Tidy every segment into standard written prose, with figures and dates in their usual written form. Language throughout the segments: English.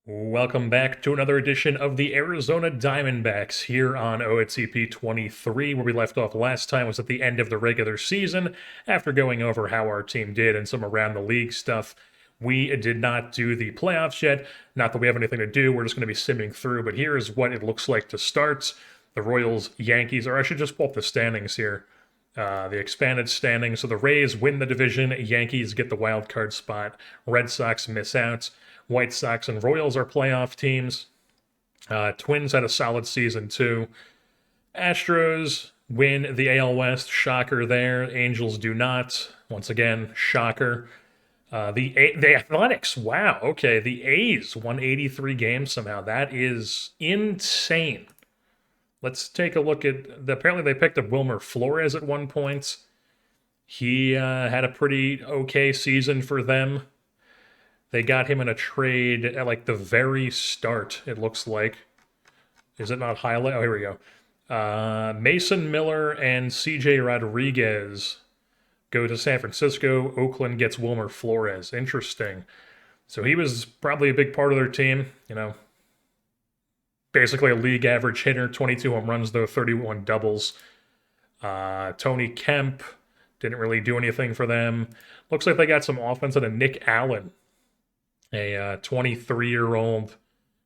Welcome back to another edition of the Arizona Diamondbacks here on OOTP 23. Where we left off last time was at the end of the regular season after going over how our team did and some around the league stuff. We did not do the playoffs yet. Not that we have anything to do, we're just going to be simming through, but here is what it looks like to start. The Royals, Yankees, or I should just pull up the standings here. The expanded standings. So the Rays win the division, Yankees get the wild card spot, Red Sox miss out. White Sox and Royals are playoff teams. Twins had a solid season too. Astros win the AL West. Shocker there. Angels do not. Once again, shocker. The Athletics. Wow. Okay. The A's won 83 games somehow. That is insane. Let's take a look at. Apparently, they picked up Wilmer Flores at one point. He had a pretty okay season for them. They got him in a trade at like the very start, it looks like. Is it not highlight? Oh, here we go. Mason Miller and CJ Rodriguez go to San Francisco. Oakland gets Wilmer Flores. Interesting. So he was probably a big part of their team. Basically a league average hitter, 22 home runs, though, 31 doubles. Tony Kemp didn't really do anything for them. Looks like they got some offense out of Nick Allen, a 23-year-old,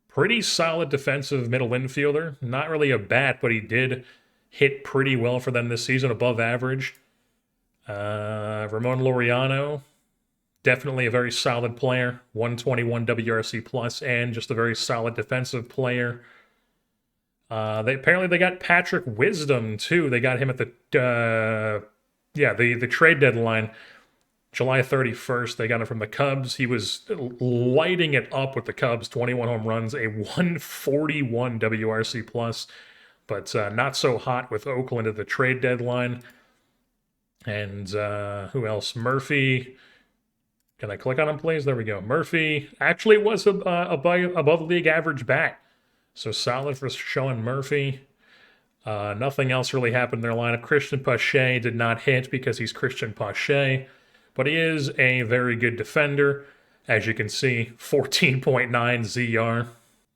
pretty solid defensive middle infielder. Not really a bat, but he did hit pretty well for them this season, above average. Ramon Laureano, definitely a very solid player, 121 WRC plus, and just a very solid defensive player. They got Patrick Wisdom too. They got him at the trade deadline. July 31st, they got him from the Cubs. He was lighting it up with the Cubs, 21 home runs, a 141 WRC plus, but not so hot with Oakland at the trade deadline. And who else? Murphy. Can I click on him, please? There we go. Murphy actually was above league average bat, so solid for Sean Murphy. Nothing else really happened in their lineup. Christian Pache did not hit because he's Christian Pache, but he is a very good defender. As you can see, 14.9 ZR.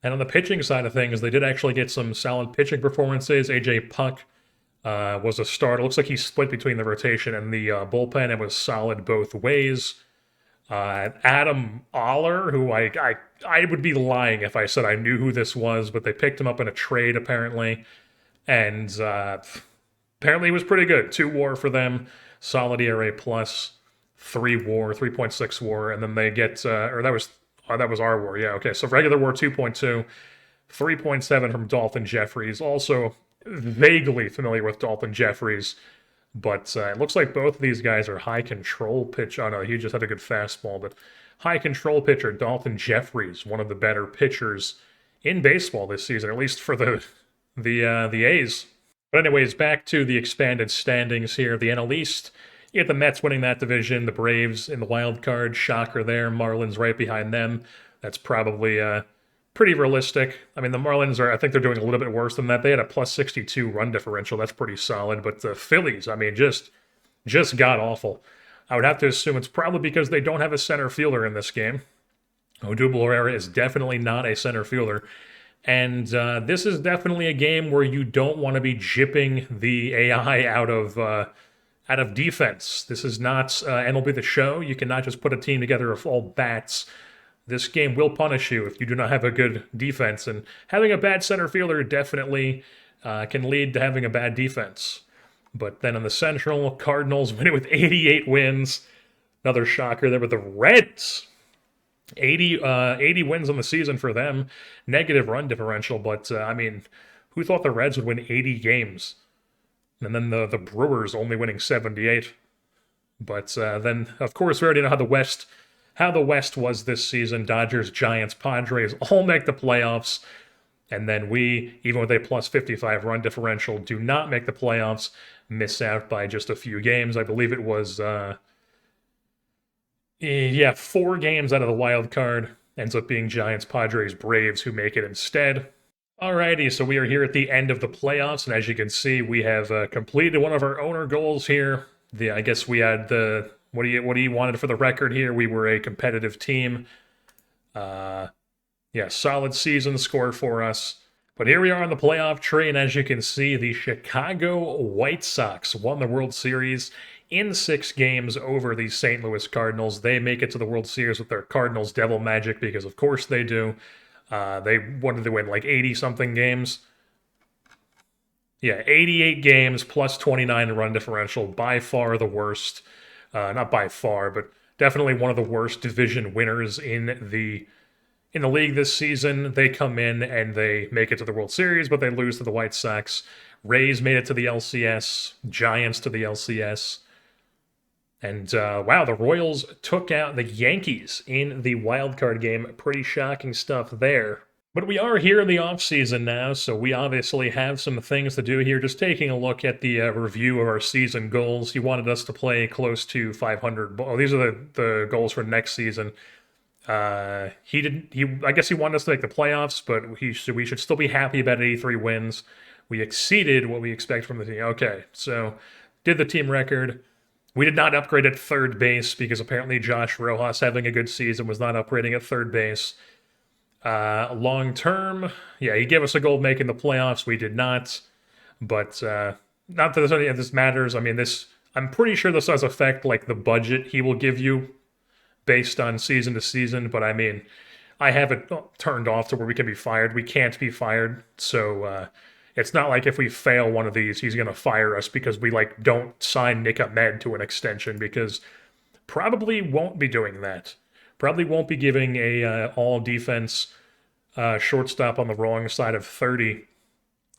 And on the pitching side of things, they did actually get some solid pitching performances. AJ Puck was a starter. Looks like he split between the rotation and the bullpen and was solid both ways. Adam Oller, who I would be lying if I said I knew who this was, but they picked him up in a trade apparently. And apparently he was pretty good. 2 WAR for them, solid ERA plus. 3 WAR, 3.6 WAR, and then they get, that was our WAR, yeah, okay, so regular WAR 2.2, 3.7 from Dalton Jeffries, also vaguely familiar with Dalton Jeffries, but it looks like both of these guys are high control pitch, oh no, he just had a good fastball, but high control pitcher Dalton Jeffries, one of the better pitchers in baseball this season, at least for the A's. But anyways, back to the expanded standings here, the NL East. You get the Mets winning that division, the Braves in the wild card, shocker there. Marlins right behind them. That's probably pretty realistic. I mean, the Marlins I think they're doing a little bit worse than that. They had a plus 62 run differential. That's pretty solid. But the Phillies, I mean, just god awful. I would have to assume it's probably because they don't have a center fielder in this game. Odubel Herrera is definitely not a center fielder. And this is definitely a game where you don't want to be jipping the AI out of defense. This is not MLB The Show. You cannot just put a team together of all bats. This game will punish you if you do not have a good defense. And having a bad center fielder definitely can lead to having a bad defense. But then in the Central, Cardinals winning with 88 wins. Another shocker there with the Reds. 80 wins on the season for them. Negative run differential. But, I mean, who thought the Reds would win 80 games? And then the Brewers only winning 78. But then, of course, we already know how the West was this season. Dodgers, Giants, Padres all make the playoffs. And then we, even with a plus 55 run differential, do not make the playoffs, miss out by just a few games. I believe it was, 4 games out of the wild card. Ends up being Giants, Padres, Braves who make it instead. Alrighty, so we are here at the end of the playoffs, and as you can see, we have completed one of our owner goals here. I guess we had what do you wanted for the record here? We were a competitive team. Yeah, solid season score for us. But here we are on the playoff train. As you can see, the Chicago White Sox won the World Series in 6 games over the St. Louis Cardinals. They make it to the World Series with their Cardinals devil magic because, of course, they do. They wanted to win like 80 something games. Yeah, 88 games plus 29 run differential. By far the worst. Not by far, but definitely one of the worst division winners in the league this season. They come in and they make it to the World Series, but they lose to the White Sox. Rays made it to the LCS, Giants to the LCS. And wow, the Royals took out the Yankees in the wild card game. Pretty shocking stuff there. But we are here in the offseason now, so we obviously have some things to do here. Just taking a look at the review of our season goals. He wanted us to play close to 500. Oh, these are the goals for next season. He didn't. I guess he wanted us to make the playoffs, but we should still be happy about 83 wins. We exceeded what we expect from the team. Okay, so did the team record. We did not upgrade at third base because apparently Josh Rojas, having a good season, was not upgrading at third base. Long term, yeah, he gave us a goal making the playoffs. We did not, but not that any of this matters. I mean, I'm pretty sure this does affect like the budget he will give you based on season to season. But I mean, I have it turned off to where we can be fired. We can't be fired, so it's not like if we fail one of these, he's gonna fire us because we like don't sign Nick Ahmed to an extension, because probably won't be doing that. Probably won't be giving a all defense shortstop on the wrong side of 30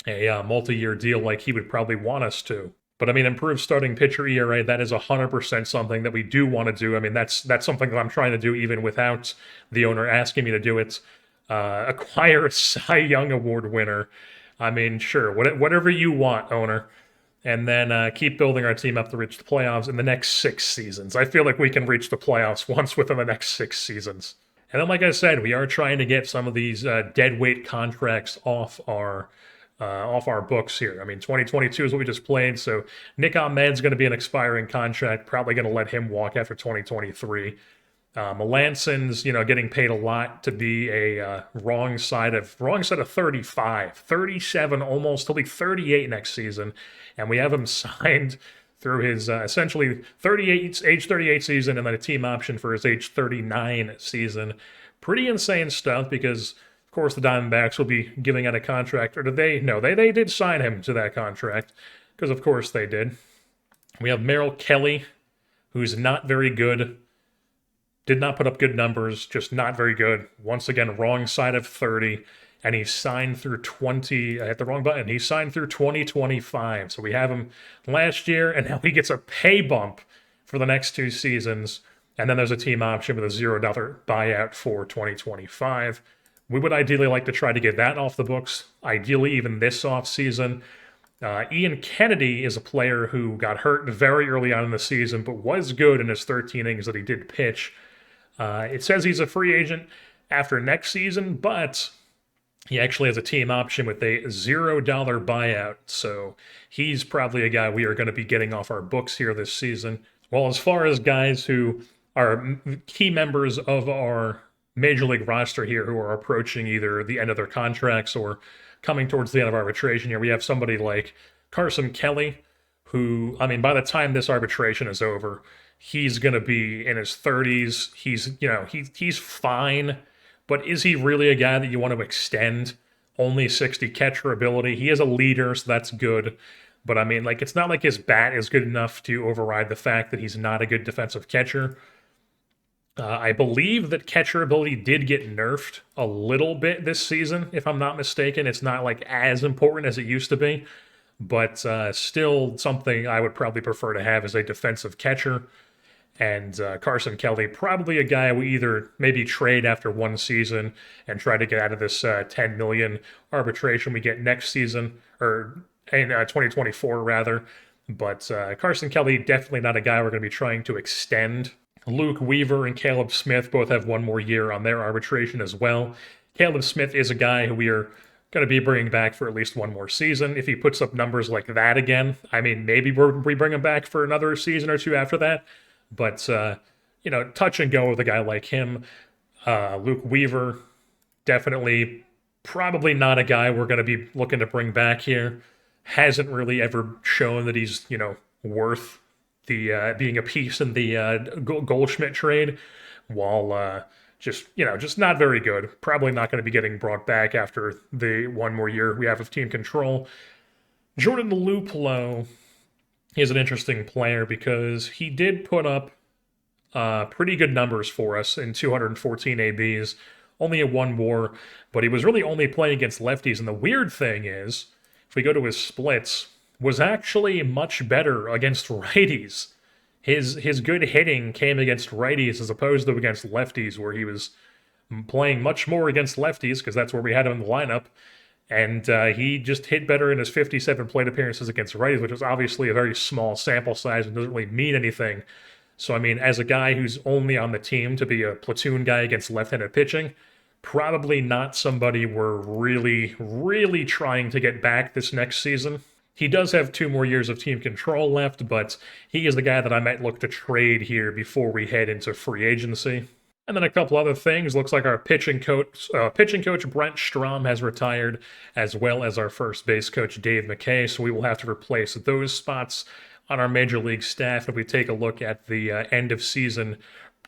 a multi-year deal like he would probably want us to. But I mean, improved starting pitcher ERA, that is 100% something that we do want to do. I mean, that's something that I'm trying to do even without the owner asking me to do it. Acquire a Cy Young Award winner. I mean, sure, whatever you want, owner. And then keep building our team up to reach the playoffs in the next 6 seasons. I feel like we can reach the playoffs once within the next 6 seasons. And then, like I said, we are trying to get some of these dead weight contracts off our books here. I mean, 2022 is what we just played, so Nick Ahmed's going to be an expiring contract. Probably going to let him walk after 2023. Melanson's, getting paid a lot to be a wrong side of 35, 37, almost. He'll be 38 next season, and we have him signed through his essentially age 38 season, and then a team option for his age 39 season. Pretty insane stuff, because of course the Diamondbacks will be giving out a contract. Or did they? No, they did sign him to that contract, because of course they did. We have Merrill Kelly, who's not very good. Did not put up good numbers, just not very good. Once again, wrong side of 30, and he signed through 20. I hit the wrong button. He signed through 2025. So we have him last year, and now he gets a pay bump for the next 2 seasons. And then there's a team option with a $0 buyout for 2025. We would ideally like to try to get that off the books, ideally even this offseason. Ian Kennedy is a player who got hurt very early on in the season, but was good in his 13 innings that he did pitch. It says he's a free agent after next season, but he actually has a team option with a $0 buyout. So he's probably a guy we are going to be getting off our books here this season. Well, as far as guys who are key members of our major league roster here who are approaching either the end of their contracts or coming towards the end of arbitration here, we have somebody like Carson Kelly, who, I mean, by the time this arbitration is over, he's going to be in his 30s. He's fine, but is he really a guy that you want to extend? Only 60 catcher ability. He is a leader, so that's good. But I mean, like, it's not like his bat is good enough to override the fact that he's not a good defensive catcher. I believe that catcher ability did get nerfed a little bit this season, if I'm not mistaken. It's not like as important as it used to be, but still something I would probably prefer to have as a defensive catcher. And Carson Kelly, probably a guy we either maybe trade after 1 season and try to get out of this $10 million arbitration we get next season, or in 2024 rather. But Carson Kelly, definitely not a guy we're going to be trying to extend. Luke Weaver and Caleb Smith both have 1 more year on their arbitration as well. Caleb Smith is a guy who we are going to be bringing back for at least 1 more season. If he puts up numbers like that again, I mean, maybe we bring him back for another season or 2 after that. But, touch and go with a guy like him. Luke Weaver, definitely probably not a guy we're going to be looking to bring back here. Hasn't really ever shown that he's, worth the being a piece in the Goldschmidt trade, while just not very good. Probably not going to be getting brought back after the one more year we have of team control. Jordan Luplow is an interesting player because he did put up pretty good numbers for us in 214 ABs, only a 1 WAR, but he was really only playing against lefties. And the weird thing is, if we go to his splits, was actually much better against righties. His good hitting came against righties as opposed to against lefties, where he was playing much more against lefties because that's where we had him in the lineup. And he just hit better in his 57 plate appearances against righties, which is obviously a very small sample size and doesn't really mean anything. So, I mean, as a guy who's only on the team to be a platoon guy against left-handed pitching, probably not somebody we're really, really trying to get back this next season. He does have 2 more years of team control left, but he is the guy that I might look to trade here before we head into free agency. And then a couple other things. Looks like our pitching coach Brent Strom has retired, as well as our first base coach Dave McKay. So we will have to replace those spots on our major league staff. If we take a look at the end of season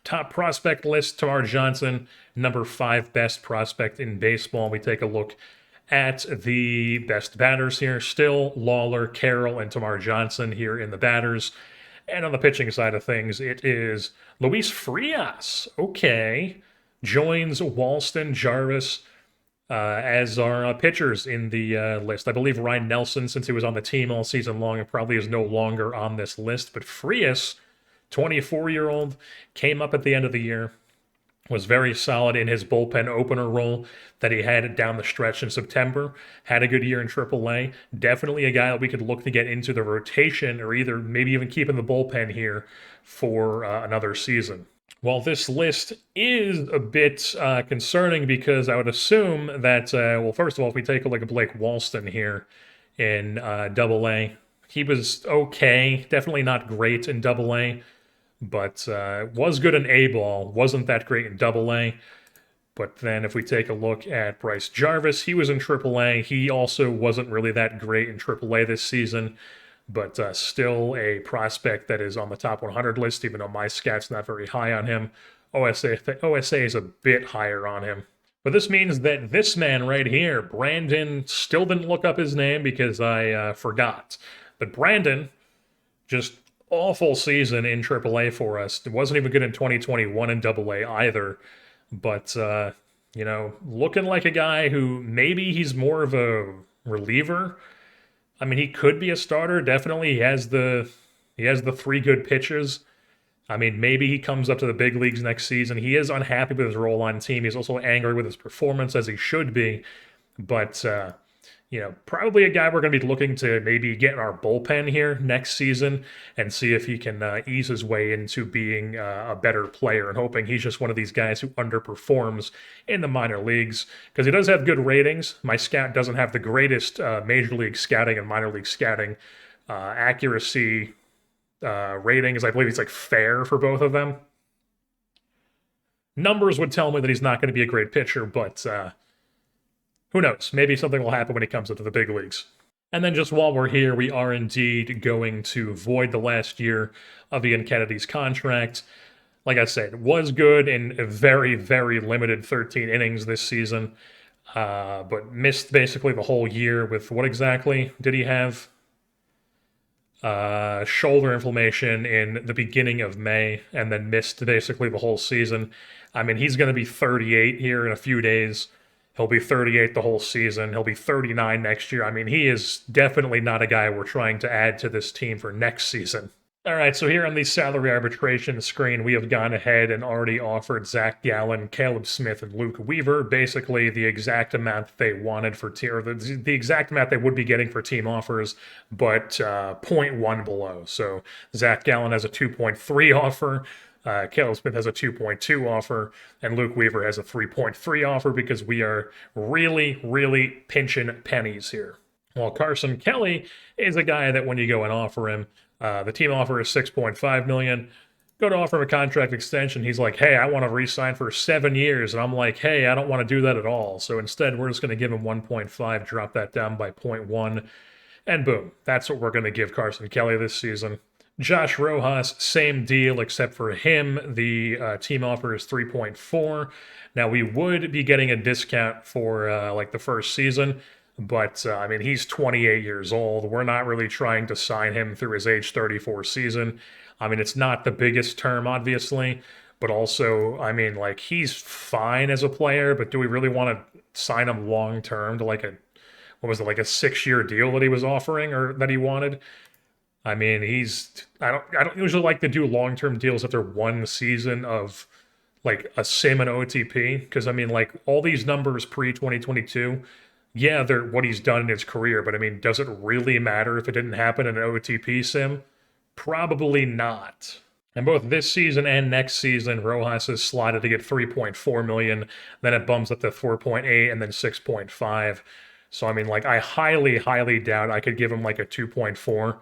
top prospect list, Tamar Johnson, number 5 best prospect in baseball. We take a look at the best batters here. Still Lawler, Carroll, and Tamar Johnson here in the batters. And on the pitching side of things, it is Luis Frias. Okay. Joins Walston, Jarvis as our pitchers in the list. I believe Ryan Nelson, since he was on the team all season long, and probably is no longer on this list. But Frias, 24-year-old, came up at the end of the year, was very solid in his bullpen opener role that he had down the stretch in September. Had a good year in AAA. Definitely a guy that we could look to get into the rotation or either maybe even keep in the bullpen here for another season. Well, this list is a bit concerning because I would assume that, first of all, if we take a look at Blake Walston here in AA, he was okay. Definitely not great in AA. But was good in A-ball, wasn't that great in AA. But then if we take a look at Bryce Jarvis, he was in AAA. He also wasn't really that great in AAA this season, but still a prospect that is on the top 100 list, even though my scat's not very high on him. OSA is a bit higher on him. But this means that this man right here, Brandon, still didn't look up his name because I forgot. But Brandon just awful season in AAA for us. It wasn't even good in 2021 in AA either. But, looking like a guy who maybe he's more of a reliever. I mean, he could be a starter. Definitely, he has the 3 good pitches. I mean, maybe he comes up to the big leagues next season. He is unhappy with his role on team. He's also angry with his performance, as he should be. But, probably a guy we're going to be looking to maybe get in our bullpen here next season and see if he can ease his way into being a better player, and hoping he's just one of these guys who underperforms in the minor leagues, because he does have good ratings. My scout doesn't have the greatest major league scouting and minor league scouting accuracy ratings. I believe he's like fair for both of them. Numbers would tell me that he's not going to be a great pitcher, but who knows? Maybe something will happen when he comes into the big leagues. And then just while we're here, we are indeed going to void the last year of Ian Kennedy's contract. Like I said, was good in a very, very limited 13 innings this season, but missed basically the whole year with what exactly did he have? Shoulder inflammation in the beginning of May, and then missed basically the whole season. I mean, he's going to be 38 here in a few days. He'll be 38 the whole season. He'll be 39 next year. I mean, he is definitely not a guy we're trying to add to this team for next season. All right, so here on the salary arbitration screen, we have gone ahead and already offered Zach Gallen, Caleb Smith, and Luke Weaver basically the exact amount that they wanted for team, or the exact amount they would be getting for team offers, but 0.1 below. So Zach Gallen has a 2.3 offer. Caleb Smith has a 2.2 offer, and Luke Weaver has a 3.3 offer because we are really, really pinching pennies here. While Carson Kelly is a guy that when you go and offer him, the team offer is $6.5 million. Go to offer him a contract extension. He's like, hey, I want to re-sign for 7 years. And I'm like, hey, I don't want to do that at all. So instead, we're just going to give him 1.5, drop that down by 0.1. And boom, that's what we're going to give Carson Kelly this season. Josh Rojas, same deal, except for him, the team offer is 3.4. Now, we would be getting a discount for like the first season, but I mean, he's 28 years old. We're not really trying to sign him through his age 34 season. I mean, it's not the biggest term, obviously, but also, I mean, like, he's fine as a player, but do we really want to sign him long term to like what was it, like a 6-year deal that he was offering or that he wanted? I mean, I don't usually like to do long-term deals after one season of like a sim and OTP because I mean, like all these numbers pre-2022, yeah, they're what he's done in his career, but I mean, does it really matter if it didn't happen in an OTP sim? Probably not. And both this season and next season, Rojas is slotted to get 3.4 million, then it bumps up to 4.8 and then 6.5. So I mean, like I highly, highly doubt I could give him like a 2.4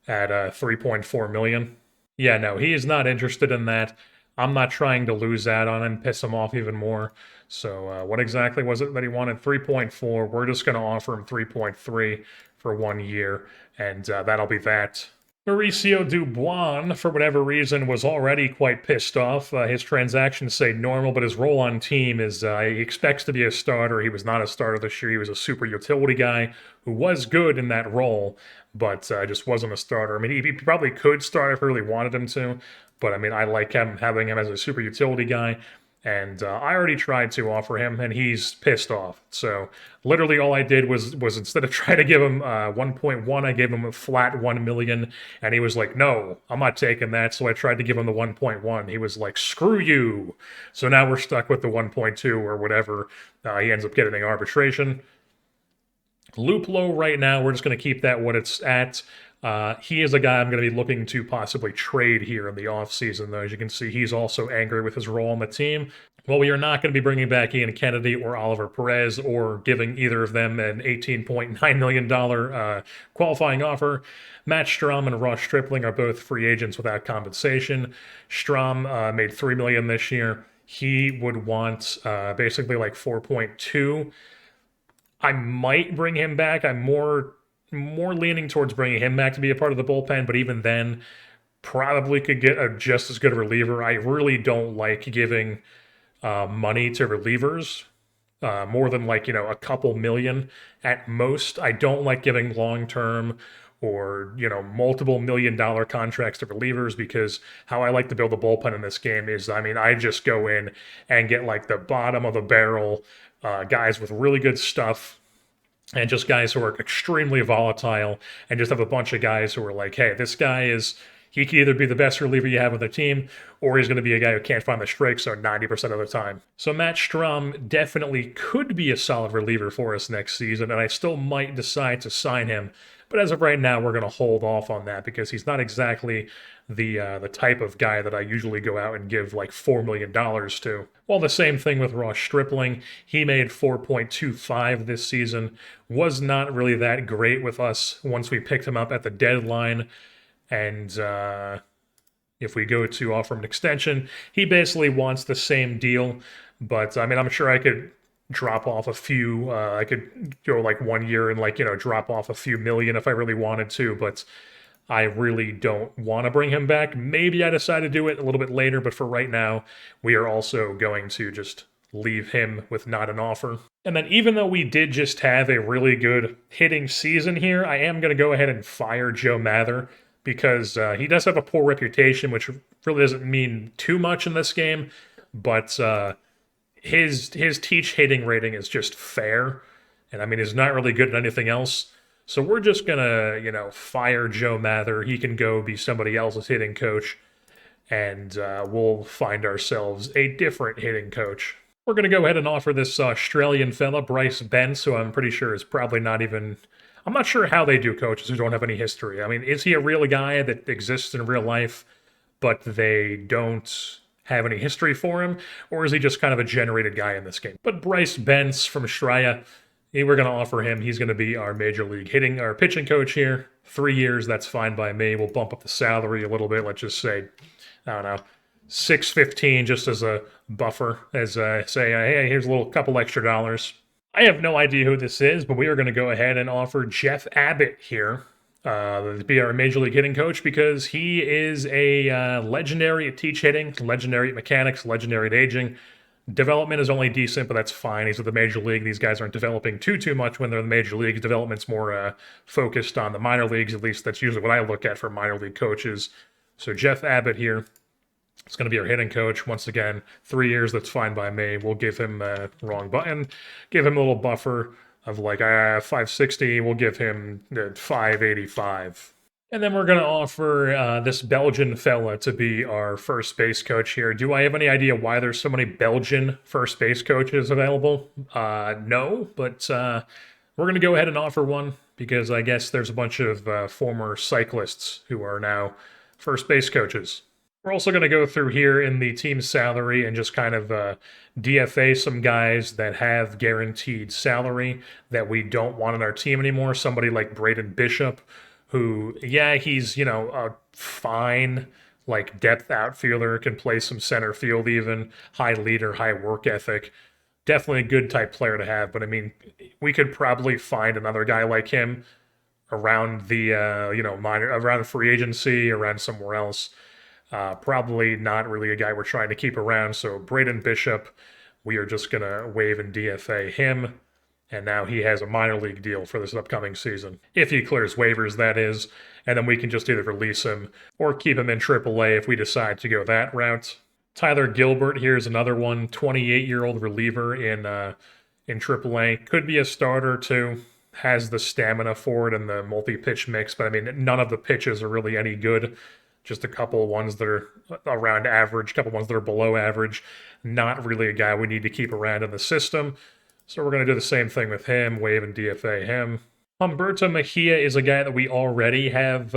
at 3.4 million. Yeah, no, he is not interested in that. I'm not trying to lose that on him, piss him off even more. So what exactly was it that he wanted? 3.4. We're just going to offer him 3.3 for 1 year, and that'll be that. Mauricio Dubois, for whatever reason, was already quite pissed off. His transactions say normal, but his role on team is he expects to be a starter. He was not a starter this year. He was a super utility guy who was good in that role, but just wasn't a starter. I mean, he probably could start if he really wanted him to, but I mean, I like having him as a super utility guy. And I already tried to offer him, and he's pissed off. So literally, all I did was instead of trying to give him 1.1, I gave him a flat 1 million, and he was like, "No, I'm not taking that." So I tried to give him the 1.1. He was like, "Screw you!" So now we're stuck with the 1.2 or whatever. He ends up getting an arbitration. Luplo right now, we're just going to keep that what it's at. He is a guy I'm going to be looking to possibly trade here in the offseason, though. As you can see, he's also angry with his role on the team. Well, we are not going to be bringing back Ian Kennedy or Oliver Perez or giving either of them an $18.9 million qualifying offer. Matt Strom and Ross Stripling are both free agents without compensation. Strom made $3 million this year. He would want basically like 4.2. I might bring him back. I'm more leaning towards bringing him back to be a part of the bullpen, but even then, probably could get a just as good a reliever. I really don't like giving money to relievers more than like, a couple million at most. I don't like giving long-term or, multiple $1 million contracts to relievers because how I like to build a bullpen in this game is, I mean, I just go in and get like the bottom of the barrel guys with really good stuff and just guys who are extremely volatile and just have a bunch of guys who are like, hey, this guy he can either be the best reliever you have on the team or he's going to be a guy who can't find the strike zone 90% of the time. So Matt Strom definitely could be a solid reliever for us next season, and I still might decide to sign him. But as of right now, we're going to hold off on that because he's not exactly the type of guy that I usually go out and give like $4 million to. Well, the same thing with Ross Stripling. He made 4.25 this season. Was not really that great with us once we picked him up at the deadline. And if we go to offer him an extension, he basically wants the same deal. But I mean, I'm sure I could drop off a few. I could go like 1 year and drop off a few million if I really wanted to. But I really don't want to bring him back. Maybe I decide to do it a little bit later, but for right now, we are also going to just leave him with not an offer. And then even though we did just have a really good hitting season here, I am going to go ahead and fire Joe Mather because he does have a poor reputation, which really doesn't mean too much in this game, but his teach hitting rating is just fair. And I mean, he's not really good at anything else. So we're just going to, fire Joe Mather. He can go be somebody else's hitting coach, and we'll find ourselves a different hitting coach. We're going to go ahead and offer this Australian fella, Bryce Bentz, who I'm pretty sure is probably not even... I'm not sure how they do coaches who don't have any history. I mean, is he a real guy that exists in real life, but they don't have any history for him? Or is he just kind of a generated guy in this game? But Bryce Bentz from Australia... We're going to offer him. He's going to be our major league pitching coach here. 3 years, that's fine by me. We'll bump up the salary a little bit. Let's just say I don't know, 615 just as a buffer, as say, hey, here's a little couple extra dollars. I have no idea who this is, but we are going to go ahead and offer Jeff Abbott here to be our major league hitting coach because he is a legendary at teach hitting, legendary at mechanics, legendary at aging. Development is only decent, but that's fine. He's at the major league. These guys aren't developing too much when they're in the major leagues. Development's more focused on the minor leagues. At least that's usually what I look at for minor league coaches. So Jeff Abbott here is going to be our hitting coach. Once again, 3 years, that's fine by me. We'll give him wrong button, give him a little buffer of like 560. We'll give him 585. And then we're going to offer this Belgian fella to be our first base coach here. Do I have any idea why there's so many Belgian first base coaches available? No, but we're going to go ahead and offer one because I guess there's a bunch of former cyclists who are now first base coaches. We're also going to go through here in the team salary and just kind of DFA some guys that have guaranteed salary that we don't want on our team anymore. Somebody like Braden Bishop, who, yeah, he's, a fine, like, depth outfielder, can play some center field even, high leader, high work ethic. Definitely a good type player to have, but I mean, we could probably find another guy like him around the, around free agency, around somewhere else. Probably not really a guy we're trying to keep around, so Braden Bishop, we are just going to waive and DFA him. And now he has a minor league deal for this upcoming season. If he clears waivers, that is. And then we can just either release him or keep him in AAA if we decide to go that route. Tyler Gilbert, here's another one, 28-year-old reliever in AAA. Could be a starter too. Has the stamina for it and the multi-pitch mix. But I mean, none of the pitches are really any good. Just a couple of ones that are around average, a couple of ones that are below average. Not really a guy we need to keep around in the system. So we're going to do the same thing with him, waive and DFA him. Humberto Mejia is a guy that we already have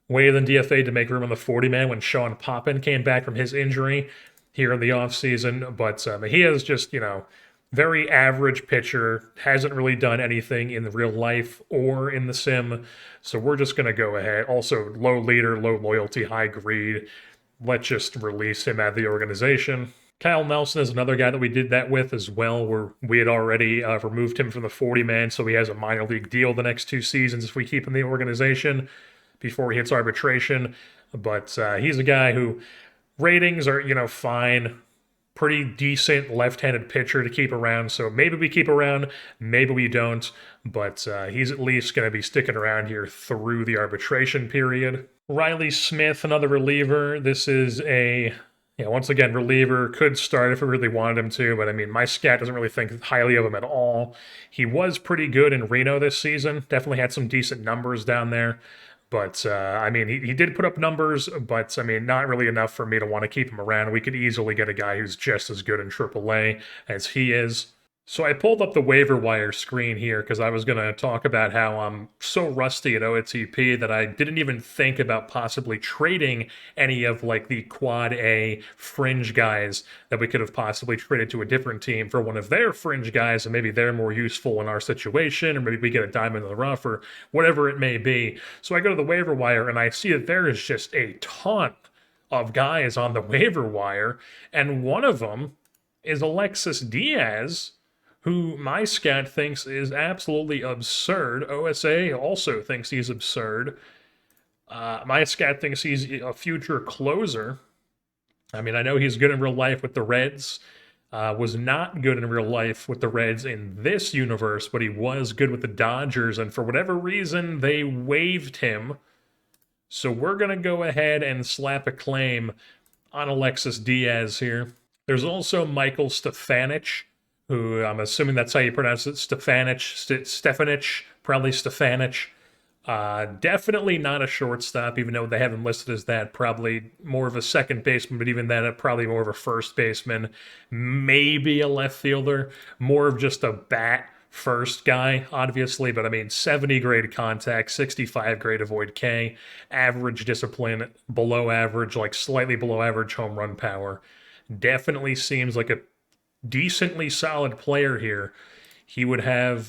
waived and DFA to make room on the 40-man when Sean Poppin came back from his injury here in the offseason. But Mejia is just, very average pitcher, hasn't really done anything in the real life or in the sim. So we're just going to go ahead. Also, low leader, low loyalty, high greed. Let's just release him out of the organization. Kyle Nelson is another guy that we did that with as well, where we had already removed him from the 40-man, so he has a minor league deal the next 2 seasons if we keep him in the organization before he hits arbitration. But he's a guy who ratings are, fine. Pretty decent left-handed pitcher to keep around, so maybe we keep around, maybe we don't, but he's at least going to be sticking around here through the arbitration period. Riley Smith, another reliever. This is once again, reliever, could start if we really wanted him to, but I mean, my scat doesn't really think highly of him at all. He was pretty good in Reno this season, definitely had some decent numbers down there. But, I mean, he did put up numbers, but, I mean, not really enough for me to want to keep him around. We could easily get a guy who's just as good in AAA as he is. So I pulled up the waiver wire screen here because I was going to talk about how I'm so rusty at OOTP that I didn't even think about possibly trading any of like the quad A fringe guys that we could have possibly traded to a different team for one of their fringe guys, and maybe they're more useful in our situation, or maybe we get a diamond in the rough or whatever it may be. So I go to the waiver wire and I see that there is just a ton of guys on the waiver wire, and one of them is Alexis Diaz, who my scat thinks is absolutely absurd. OSA also thinks he's absurd. My scat thinks he's a future closer. I mean, I know he's good in real life with the Reds. Was not good in real life with the Reds in this universe, but he was good with the Dodgers, and for whatever reason, they waived him. So we're going to go ahead and slap a claim on Alexis Diaz here. There's also Michael Stefanich, who I'm assuming that's how you pronounce it, Stefanich, probably Stefanich. Definitely not a shortstop, even though they have him listed as that. Probably more of a second baseman, but even then, probably more of a first baseman. Maybe a left fielder. More of just a bat first guy, obviously. But I mean, 70 grade contact, 65 grade avoid K, average discipline, below average, like slightly below average home run power. Definitely seems like a decently solid player here. He would have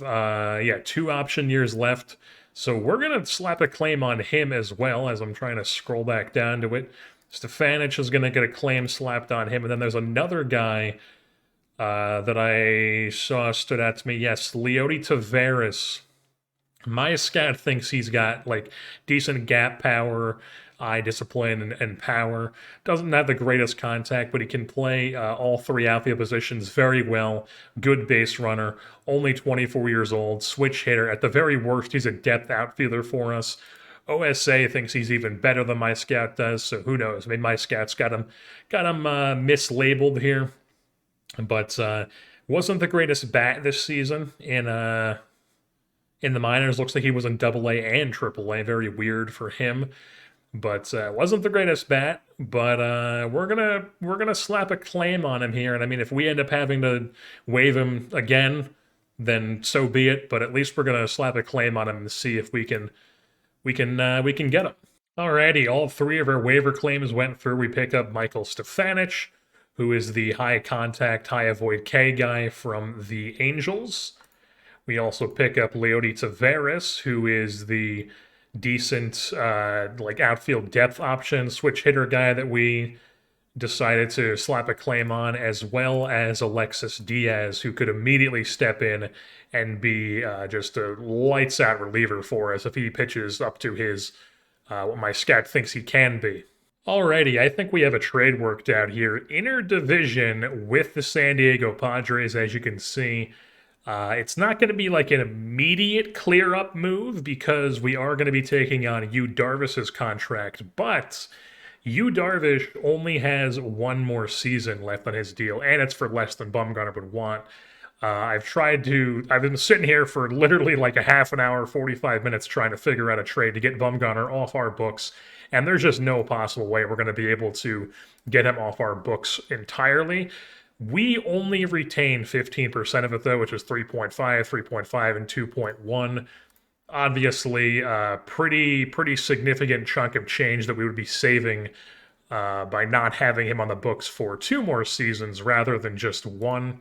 2 option years left, so we're gonna slap a claim on him as well, as I'm trying to scroll back down to it. Stefanich is going to get a claim slapped on him. And then there's another guy that I saw stood out to me. Yes, Leody Taveras. My scout thinks he's got like decent gap power, eye discipline, and power. Doesn't have the greatest contact, but he can play all three outfield positions very well. Good base runner, only 24 years old, switch hitter. At the very worst, he's a depth outfielder for us. OSA thinks he's even better than my scout does, so who knows? Maybe my scout's got him mislabeled here, but wasn't the greatest bat this season in the minors. Looks like he was in Double A and Triple A. Very weird for him, but wasn't the greatest bat. But we're gonna slap a claim on him here, and I mean, if we end up having to waive him again, then so be it. But at least we're gonna slap a claim on him and see if we can get him. Alrighty, all three of our waiver claims went through. We pick up Michael Stefanich, who is the high contact, high avoid K guy from the Angels. We also pick up Leody Taveras, who is the decent like outfield depth option, switch hitter guy that we decided to slap a claim on, as well as Alexis Diaz, who could immediately step in and be just a lights out reliever for us if he pitches up to his what my scout thinks he can be. Alrighty, I think we have a trade worked out here. Interdivision with the San Diego Padres, as you can see. It's not going to be like an immediate clear-up move because we are going to be taking on Yu Darvish's contract, but Yu Darvish only has one more season left on his deal, and it's for less than Bumgarner would want. I've been sitting here for literally like a half an hour, 45 minutes trying to figure out a trade to get Bumgarner off our books, and there's just no possible way we're going to be able to get him off our books entirely. We only retain 15% of it, though, which is 3.5, 3.5, and 2.1. Obviously, pretty significant chunk of change that we would be saving by not having him on the books for 2 more seasons rather than just 1,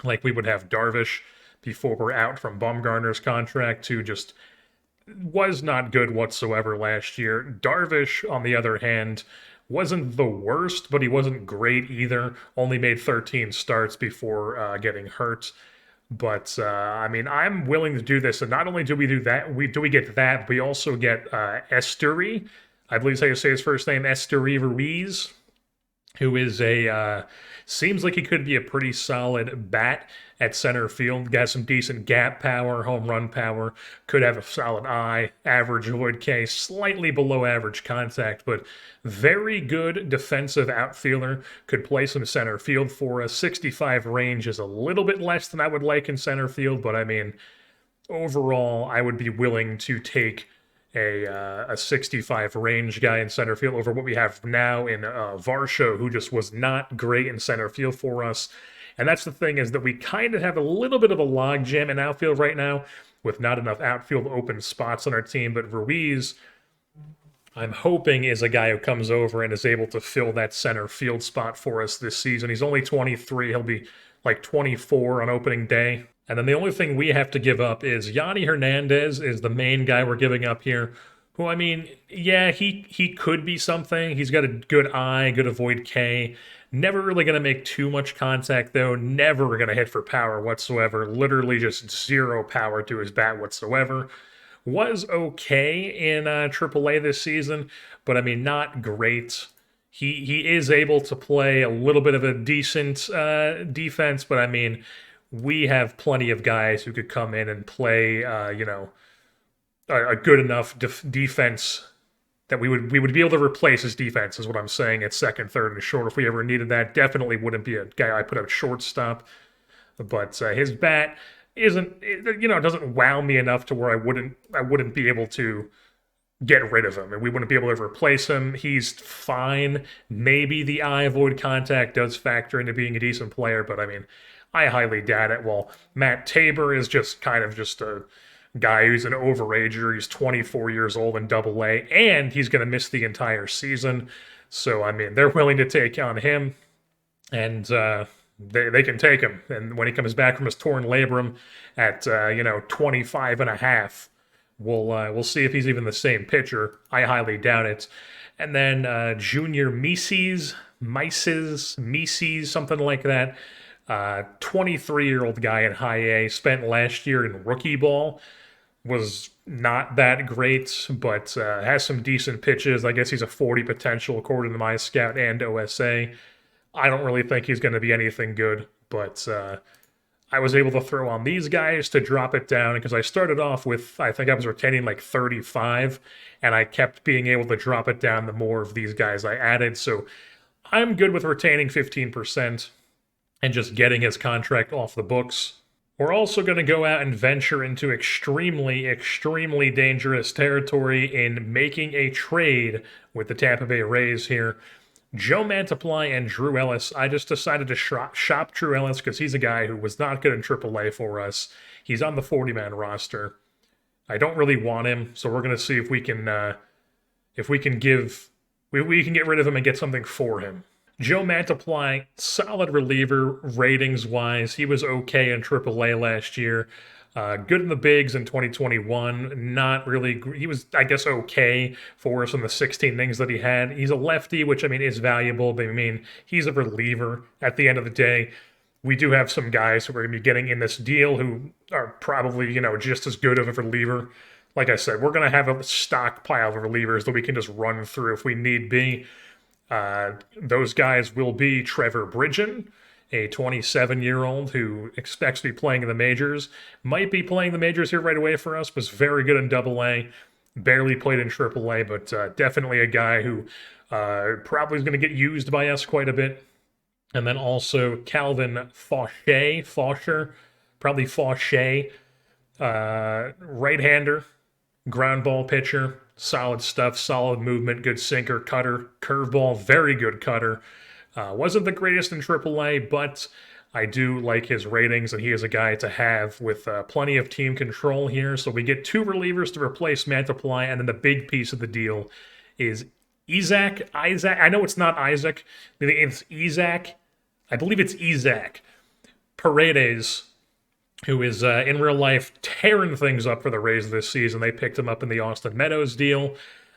like we would have Darvish before we're out from Bumgarner's contract, who just was not good whatsoever last year. Darvish, on the other hand, wasn't the worst, but he wasn't great either. Only made 13 starts before getting hurt. But I mean, I'm willing to do this, and not only do we do that, we get that, we also get Esteury. I believe is how you say his first name, Esteury Ruiz, who is seems like he could be a pretty solid bat at center field. Got some decent gap power, home run power, could have a solid eye, average avoid K, slightly below average contact, but very good defensive outfielder. Could play some center field for us. 65 range is a little bit less than I would like in center field, but I mean, overall, I would be willing to take a 65 range guy in center field over what we have now in Varsho, who just was not great in center field for us. And that's the thing, is that we kind of have a little bit of a logjam in outfield right now with not enough outfield open spots on our team. But Ruiz, I'm hoping, is a guy who comes over and is able to fill that center field spot for us this season. He's only 23. He'll be like 24 on opening day. And then the only thing we have to give up is Yanni Hernandez is the main guy we're giving up here, who, I mean, yeah, he could be something. He's got a good eye, good avoid K. Never really going to make too much contact, though. Never going to hit for power whatsoever. Literally just zero power to his bat whatsoever. Was okay in AAA this season, but I mean, not great. He is able to play a little bit of a decent defense, but I mean, we have plenty of guys who could come in and play, a good enough defense that we would be able to replace his defense, is what I'm saying, at second, third, and short. If we ever needed that, definitely wouldn't be a guy I put out shortstop. But his bat doesn't wow me enough to where I wouldn't be able to get rid of him, and we wouldn't be able to replace him. He's fine. Maybe the eye avoid contact does factor into being a decent player, but I mean, I highly doubt it. Well, Matt Tabor is just a guy who's an overager. He's 24 years old in Double A, and he's going to miss the entire season. So, I mean, they're willing to take on him, and they can take him. And when he comes back from his torn labrum at 25 and a half, We'll see if he's even the same pitcher. I highly doubt it. And then Junior Mises, something like that. 23-year-old guy in high A, spent last year in rookie ball, was not that great, but has some decent pitches. I guess he's a 40 potential according to my scout and OSA. I don't really think he's going to be anything good, but I was able to throw on these guys to drop it down because I started off with, I think I was retaining like 35, and I kept being able to drop it down the more of these guys I added. So I'm good with retaining 15% and just getting his contract off the books. We're also going to go out and venture into extremely, extremely dangerous territory in making a trade with the Tampa Bay Rays here. Joe Mantiply and Drew Ellis. I just decided to shop Drew Ellis because he's a guy who was not good in AAA for us. He's on the 40-man roster. I don't really want him, so we're going to see if we can get rid of him and get something for him. Joe Mantiply, solid reliever ratings-wise. He was okay in AAA last year. Good in the bigs in 2021. Not really. He was, I guess, okay for us in the 16 innings that he had. He's a lefty, which, I mean, is valuable. But, I mean, he's a reliever at the end of the day. We do have some guys who are going to be getting in this deal who are probably, just as good of a reliever. Like I said, we're going to have a stockpile of relievers that we can just run through if we need be. Those guys will be Trevor Bridgen, a 27-year-old who expects to be playing in the majors. Might be playing the majors here right away for us, was very good in Double-A. Barely played in Triple-A, but definitely a guy who probably is going to get used by us quite a bit. And then also Calvin Faucher, right-hander, ground ball pitcher. Solid stuff, solid movement, good sinker, cutter, curveball, very good cutter. Wasn't the greatest in AAA, but I do like his ratings, and he is a guy to have with plenty of team control here. So we get two relievers to replace Mantiply, and then the big piece of the deal is Isaac. I know it's not Isaac. It's Isaac. I believe it's Isaac Paredes, who is in real life tearing things up for the Rays this season. They picked him up in the Austin Meadows deal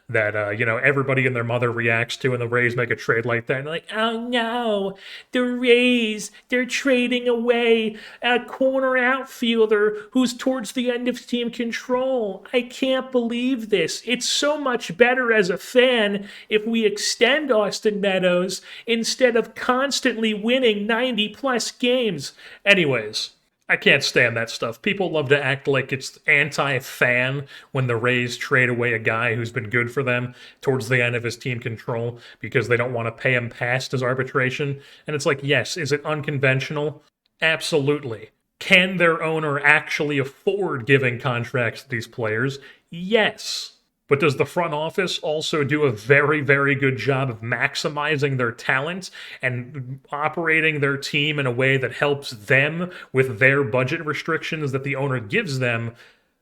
that, everybody and their mother reacts to, and the Rays make a trade like that. And they're like, oh no, the Rays, they're trading away a corner outfielder who's towards the end of team control. I can't believe this. It's so much better as a fan if we extend Austin Meadows instead of constantly winning 90-plus games. Anyways, I can't stand that stuff. People love to act like it's anti-fan when the Rays trade away a guy who's been good for them towards the end of his team control because they don't want to pay him past his arbitration. And it's like, yes, is it unconventional? Absolutely. Can their owner actually afford giving contracts to these players? Yes. But does the front office also do a very, very good job of maximizing their talent and operating their team in a way that helps them with their budget restrictions that the owner gives them?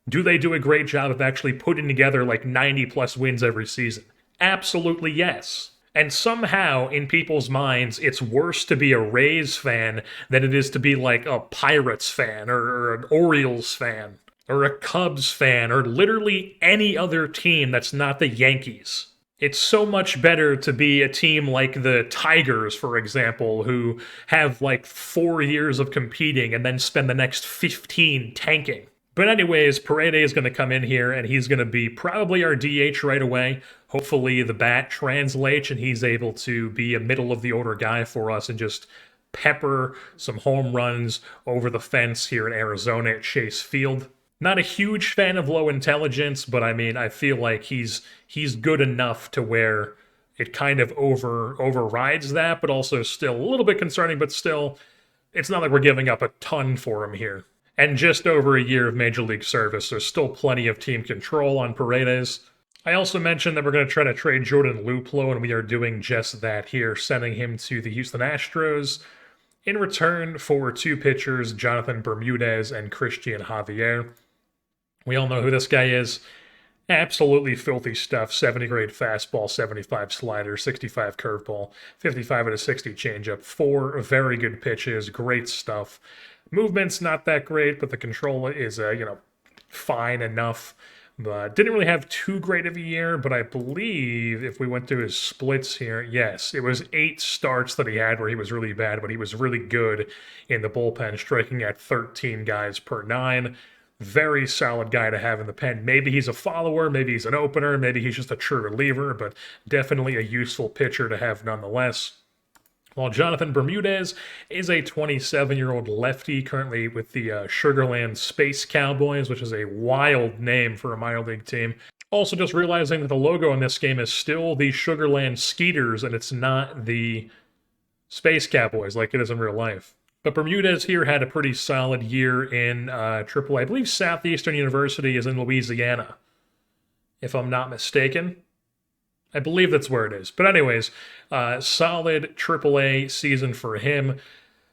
Do they do a great job of actually putting together like 90-plus wins every season? Absolutely yes. And somehow, in people's minds, it's worse to be a Rays fan than it is to be like a Pirates fan or an Orioles fan, or a Cubs fan, or literally any other team that's not the Yankees. It's so much better to be a team like the Tigers, for example, who have like 4 years of competing and then spend the next 15 tanking. But anyways, Paredes is going to come in here, and he's going to be probably our DH right away. Hopefully the bat translates, and he's able to be a middle-of-the-order guy for us and just pepper some home runs over the fence here in Arizona at Chase Field. Not a huge fan of low intelligence, but I mean, I feel like he's good enough to where it kind of overrides that, but also still a little bit concerning, but still, it's not like we're giving up a ton for him here. And just over a year of Major League service, there's still plenty of team control on Paredes. I also mentioned that we're going to try to trade Jordan Luplow, and we are doing just that here, sending him to the Houston Astros in return for two pitchers, Jonathan Bermudez and Christian Javier. We all know who this guy is. Absolutely filthy stuff. 70 grade fastball, 75 slider, 65 curveball, 55 out of 60 changeup. 4 very good pitches. Great stuff. Movement's not that great, but the control is, fine enough. But didn't really have too great of a year, but I believe if we went through his splits here, yes, it was 8 starts that he had where he was really bad, but he was really good in the bullpen, striking at 13 guys per 9. Very solid guy to have in the pen. Maybe he's a follower, maybe he's an opener, maybe he's just a true reliever, but definitely a useful pitcher to have nonetheless. While Jonathan Bermudez is a 27-year-old lefty currently with the Sugarland Space Cowboys, which is a wild name for a minor league team. Also just realizing that the logo in this game is still the Sugarland Skeeters, and it's not the Space Cowboys like it is in real life. But Bermudez here had a pretty solid year in AAA. I believe Southeastern University is in Louisiana, if I'm not mistaken. I believe that's where it is. But anyways, solid AAA season for him.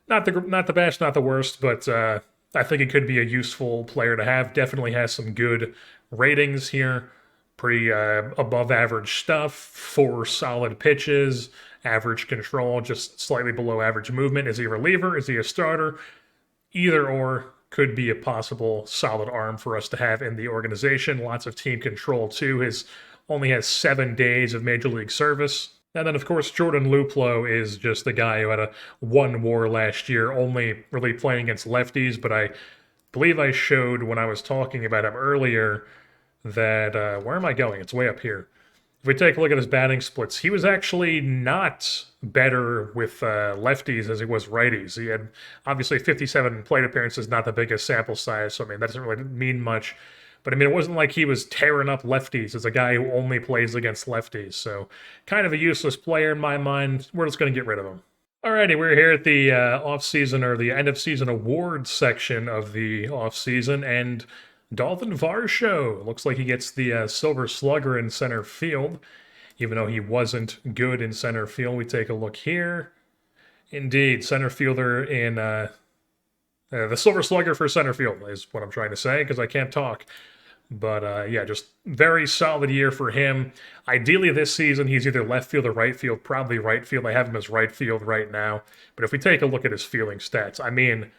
Not the best, not the worst, but I think it could be a useful player to have. Definitely has some good ratings here. Pretty above average stuff. 4 solid pitches. Average control, just slightly below average movement. Is he a reliever? Is he a starter? Either or could be a possible solid arm for us to have in the organization. Lots of team control too. His only has 7 days of Major League service. And then, of course, Jordan Luplow is just the guy who had 1 WAR last year, only really playing against lefties. But I believe I showed when I was talking about him earlier that, where am I going? It's way up here. If we take a look at his batting splits, he was actually not better with lefties as he was righties. He had, obviously, 57 plate appearances, not the biggest sample size, so, I mean, that doesn't really mean much. But, I mean, it wasn't like he was tearing up lefties as a guy who only plays against lefties. So, kind of a useless player in my mind. We're just going to get rid of him. Alrighty, we're here at the off-season or the end-of-season awards section of the off-season, and Dalton Varsho looks like he gets the Silver Slugger in center field, even though he wasn't good in center field. We take a look here. Indeed, center fielder in the Silver Slugger for center field is what I'm trying to say because I can't talk. But yeah, just very solid year for him. Ideally this season, he's either left field or right field, probably right field. I have him as right field right now. But if we take a look at his fielding stats, I mean,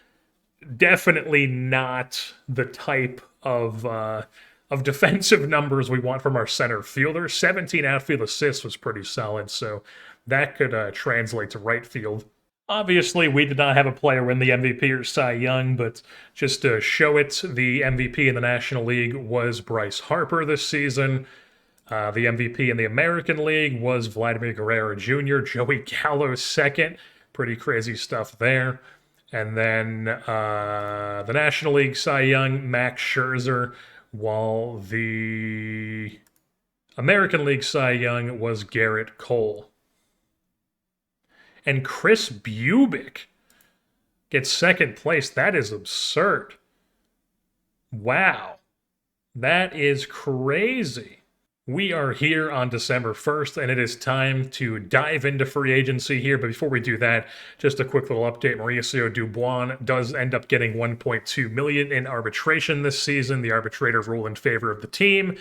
definitely not the type of defensive numbers we want from our center fielder. 17 outfield assists was pretty solid, so that could translate to right field. Obviously, we did not have a player win the MVP or Cy Young, but just to show it, the MVP in the National League was Bryce Harper this season. The MVP in the American League was Vladimir Guerrero Jr., Joey Gallo second. Pretty crazy stuff there. And then the National League Cy Young, Max Scherzer, while the American League Cy Young was Garrett Cole. And Chris Bubic gets second place. That is absurd. Wow. That is crazy. We are here on December 1st, and it is time to dive into free agency here. But before we do that, just a quick little update. Mauricio Dubois does end up getting $1.2 million in arbitration this season. The arbitrator ruled in favor of the team.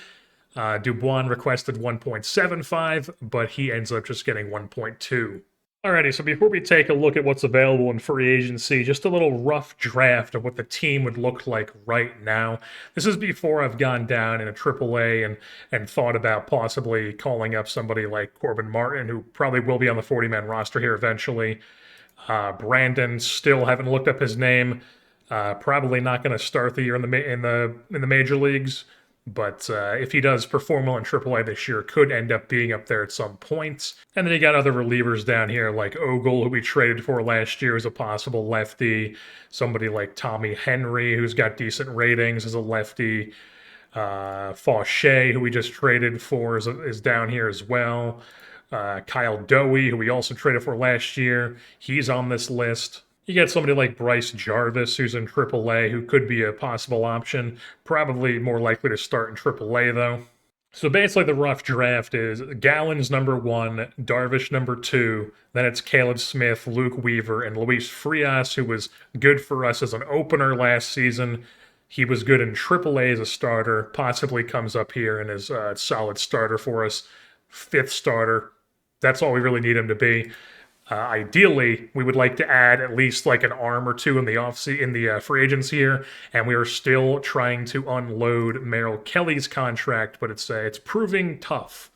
Dubois requested 1.75, but he ends up just getting 1.2. Alrighty, so before we take a look at what's available in free agency, just a little rough draft of what the team would look like right now. This is before I've gone down in a AAA and thought about possibly calling up somebody like Corbin Martin, who probably will be on the 40-man roster here eventually. Brandon, still haven't looked up his name. Probably not going to start the year in the major leagues. But if he does perform well in AAA this year, could end up being up there at some point. And then you got other relievers down here like Ogle, who we traded for last year as a possible lefty. Somebody like Tommy Henry, who's got decent ratings as a lefty. Fauché, who we just traded for, is down here as well. Kyle Dowie, who we also traded for last year. He's on this list. You got somebody like Bryce Jarvis, who's in AAA, who could be a possible option. Probably more likely to start in AAA, though. So basically the rough draft is Gallon's number 1, Darvish number 2, then it's Caleb Smith, Luke Weaver, and Luis Frias, who was good for us as an opener last season. He was good in AAA as a starter, possibly comes up here and is a solid starter for us. 5th starter. That's all we really need him to be. Ideally, we would like to add at least like an arm or two in the free agents here, and we are still trying to unload Merrill Kelly's contract, but it's proving tough.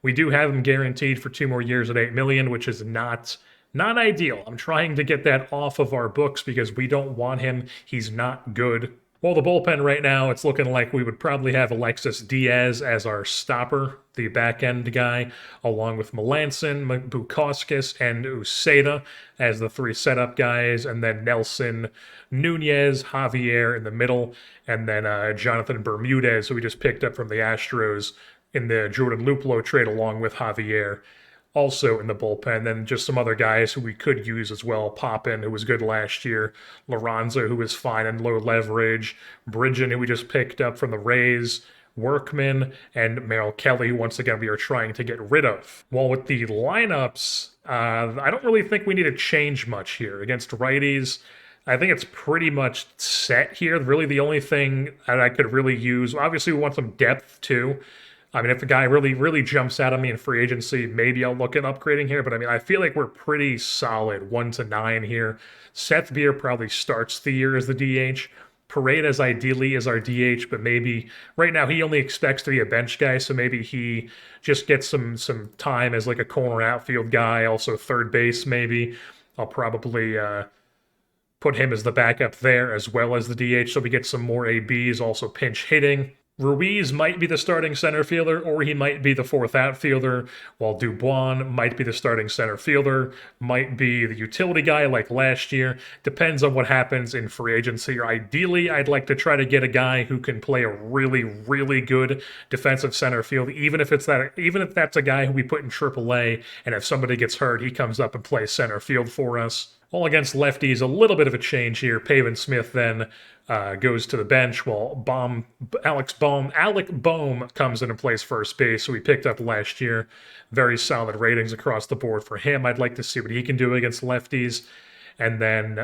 We do have him guaranteed for 2 more years at $8 million, which is not ideal. I'm trying to get that off of our books because we don't want him. He's not good. Well, the bullpen right now, it's looking like we would probably have Alexis Diaz as our stopper, the back end guy, along with Melanson, Bukauskas, and Uceda as the 3 setup guys, and then Nelson, Nunez, Javier in the middle, and then Jonathan Bermudez, who we just picked up from the Astros in the Jordan Luplow trade along with Javier, also in the bullpen. Then just some other guys who we could use as well. Poppin, who was good last year. Lorenzo, who was fine in low leverage. Bridgen, who we just picked up from the Rays. Workman, and Merrill Kelly, who once again we are trying to get rid of. Well, with the lineups, I don't really think we need to change much here. Against righties, I think it's pretty much set here. Really, the only thing that I could really use, obviously we want some depth too. I mean, if the guy really jumps out at me in free agency, maybe I'll look at upgrading here. But I mean, I feel like we're pretty solid 1 to 9 here. Seth Beer probably starts the year as the DH. Paredes ideally is our DH, but maybe right now he only expects to be a bench guy, so maybe he just gets some time as like a corner outfield guy, also third base maybe. I'll probably put him as the backup there as well as the DH, so we get some more ABs, also pinch hitting. Ruiz might be the starting center fielder, or he might be the 4th outfielder, while Dubois might be the starting center fielder, might be the utility guy like last year. Depends on what happens in free agency. Ideally, I'd like to try to get a guy who can play a really good defensive center field, even if that's a guy who we put in AAA, and if somebody gets hurt, he comes up and plays center field for us. All against lefties, a little bit of a change here. Pavin Smith then goes to the bench while Alec Bohm comes in and plays first base, who we picked up last year. Very solid ratings across the board for him. I'd like to see what he can do against lefties. And then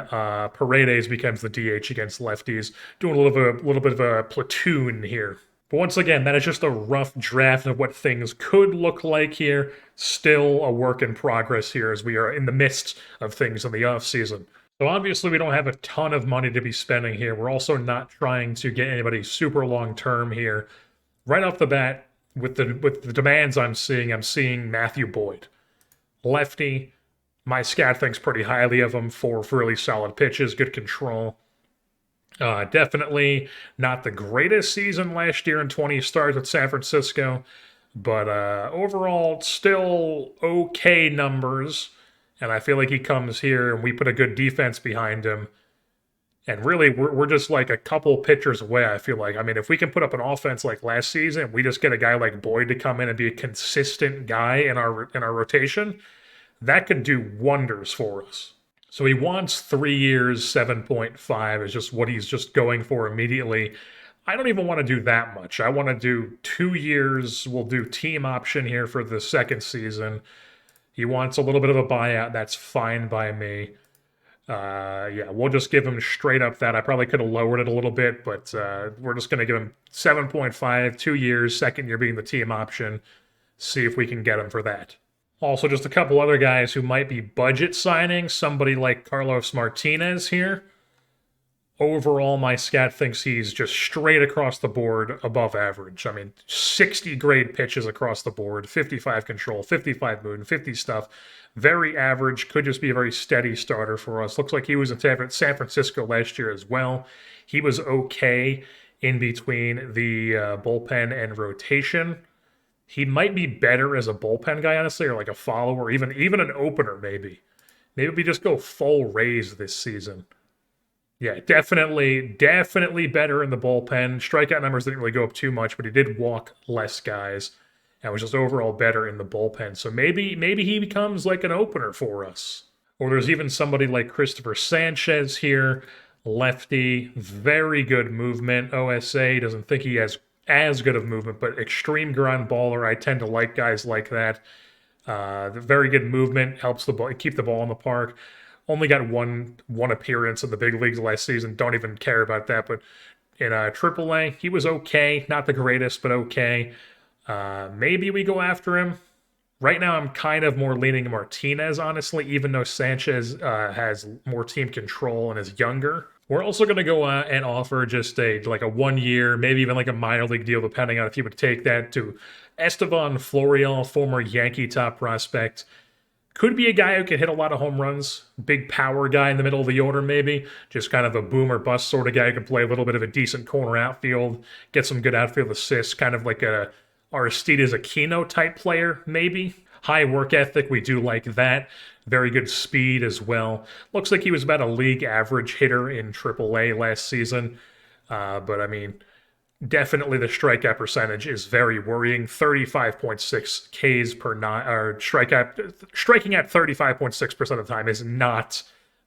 Paredes becomes the DH against lefties, doing a little bit of a platoon here. But once again, that is just a rough draft of what things could look like here. Still a work in progress here as we are in the midst of things in the offseason. So obviously we don't have a ton of money to be spending here. We're also not trying to get anybody super long term here. Right off the bat, with the demands I'm seeing Matthew Boyd. Lefty. My scout thinks pretty highly of him for really solid pitches, good control. Definitely not the greatest season last year in 20 starts at San Francisco, but overall still okay numbers. And I feel like he comes here and we put a good defense behind him. And really, we're just like a couple pitchers away, I feel like. I mean, if we can put up an offense like last season, we just get a guy like Boyd to come in and be a consistent guy in our rotation, that could do wonders for us. So he wants 3 years, 7.5 is just what he's just going for immediately. I don't even want to do that much. I want to do 2 years. We'll do team option here for the second season. He wants a little bit of a buyout. That's fine by me. Yeah, we'll just give him straight up that. I probably could have lowered it a little bit, but we're just going to give him 7.5, 2 years, second year being the team option. See if we can get him for that. Also, just a couple other guys who might be budget signing. Somebody like Carlos Martinez here. Overall, my scout thinks he's just straight across the board above average. I mean, 60 grade pitches across the board, 55 control, 55 movement, 50 stuff. Very average, could just be a very steady starter for us. Looks like he was in San Francisco last year as well. He was okay in between the bullpen and rotation. He might be better as a bullpen guy, honestly, or like a follower, even an opener, maybe. Maybe we just go full Rays this season. Yeah, definitely better in the bullpen. Strikeout numbers didn't really go up too much, but he did walk less guys and was just overall better in the bullpen. So maybe he becomes like an opener for us. Or there's even somebody like Christopher Sanchez here, lefty, very good movement. OSA doesn't think he has as good of movement, but extreme ground baller. I tend to like guys like that. Very good movement, helps the ball, keep the ball in the park. Only got one appearance in the big leagues last season. Don't even care about that. But in AAA, he was okay. Not the greatest, but okay. Maybe we go after him. Right now, I'm kind of more leaning Martinez, honestly, even though Sanchez has more team control and is younger. We're also going to go out and offer just a 1 year, maybe even like a minor league deal, depending on if you would take that, to Estevan Florial, former Yankee top prospect. Could be a guy who can hit a lot of home runs. Big power guy in the middle of the order, maybe. Just kind of a boom or bust sort of guy who can play a little bit of a decent corner outfield, get some good outfield assists, kind of like a Aristides Aquino type player, maybe. High work ethic, we do like that. Very good speed as well. Looks like he was about a league average hitter in AAA last season. But I mean, definitely the strikeout percentage is very worrying. 35.6 Ks per nine, or striking at 35.6% of the time is not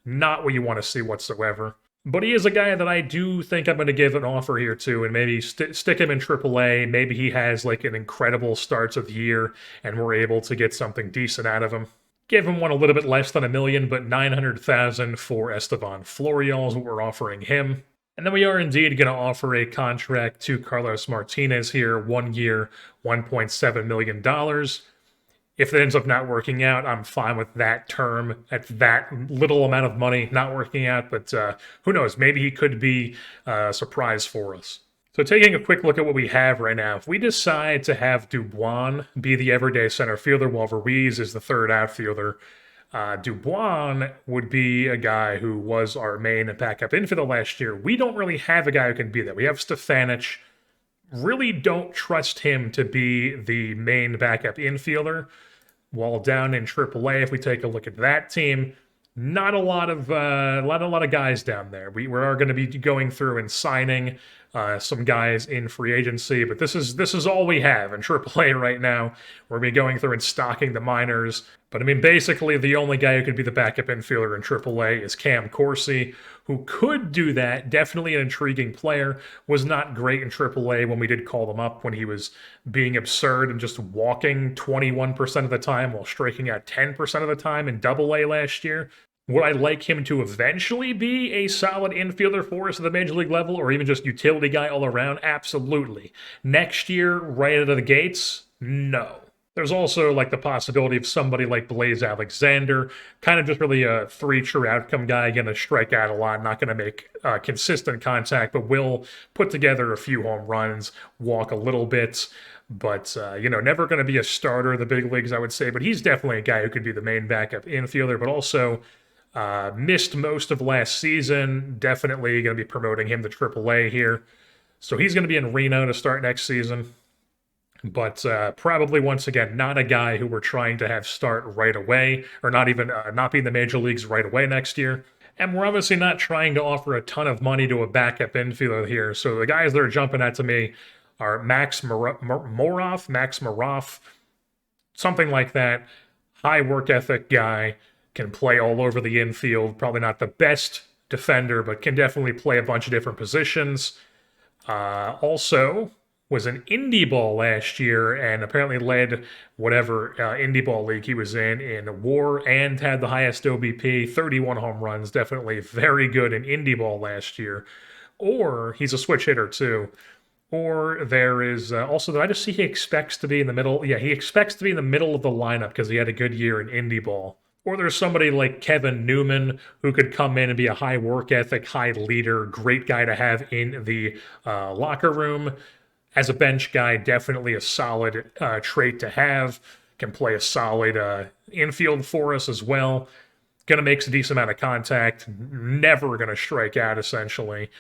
what you want to see whatsoever. But he is a guy that I do think I'm going to give an offer here to, and maybe stick him in AAA. Maybe he has like an incredible start of the year, and we're able to get something decent out of him. Give him one a little bit less than $1 million, but $900,000 for Estevan Florial is what we're offering him. And then we are indeed going to offer a contract to Carlos Martinez here, 1 year, $1.7 million. If it ends up not working out, I'm fine with that term at that little amount of money not working out, but who knows? Maybe he could be a surprise for us. So taking a quick look at what we have right now, if we decide to have Dubois be the everyday center fielder while Ruiz is the third outfielder, Dubois would be a guy who was our main backup infielder last year. We don't really have a guy who can be that. We have Stefanich. Really don't trust him to be the main backup infielder. While down in AAA, if we take a look at that team, not a lot of guys down there. We are going to be going through and signing some guys in free agency, but this is all we have in AAA right now. We're going to be going through and stocking the minors. But I mean, basically, the only guy who could be the backup infielder in AAA is Cam Corsi, who could do that. Definitely an intriguing player. Was not great in AAA when we did call him up, when he was being absurd and just walking 21% of the time while striking out 10% of the time in AA last year. Would I like him to eventually be a solid infielder for us at the major league level, or even just utility guy all around? Absolutely. Next year, right out of the gates? No. There's also like the possibility of somebody like Blaze Alexander, kind of just really a three true outcome guy, going to strike out a lot, not going to make consistent contact, but will put together a few home runs, walk a little bit. But, never going to be a starter in the big leagues, I would say. But he's definitely a guy who could be the main backup infielder, but also missed most of last season. Definitely going to be promoting him to AAA here. So he's going to be in Reno to start next season. But probably, once again, not a guy who we're trying to have start right away, or not even not be in the major leagues right away next year. And we're obviously not trying to offer a ton of money to a backup infielder here. So the guys that are jumping out to me are Max Moroff, something like that. High work ethic guy, can play all over the infield. Probably not the best defender, but can definitely play a bunch of different positions. Also was an indie ball last year and apparently led whatever indie ball league he was in WAR, and had the highest OBP, 31 home runs. Definitely very good in indie ball last year. Or he's a switch hitter too. Or there is also, that I just see he expects to be in the middle. Yeah, he expects to be in the middle of the lineup because he had a good year in indie ball. Or there's somebody like Kevin Newman who could come in and be a high work ethic, high leader, great guy to have in the locker room. As a bench guy, definitely a solid trait to have. Can play a solid infield for us as well. Going to make a decent amount of contact. Never going to strike out, essentially.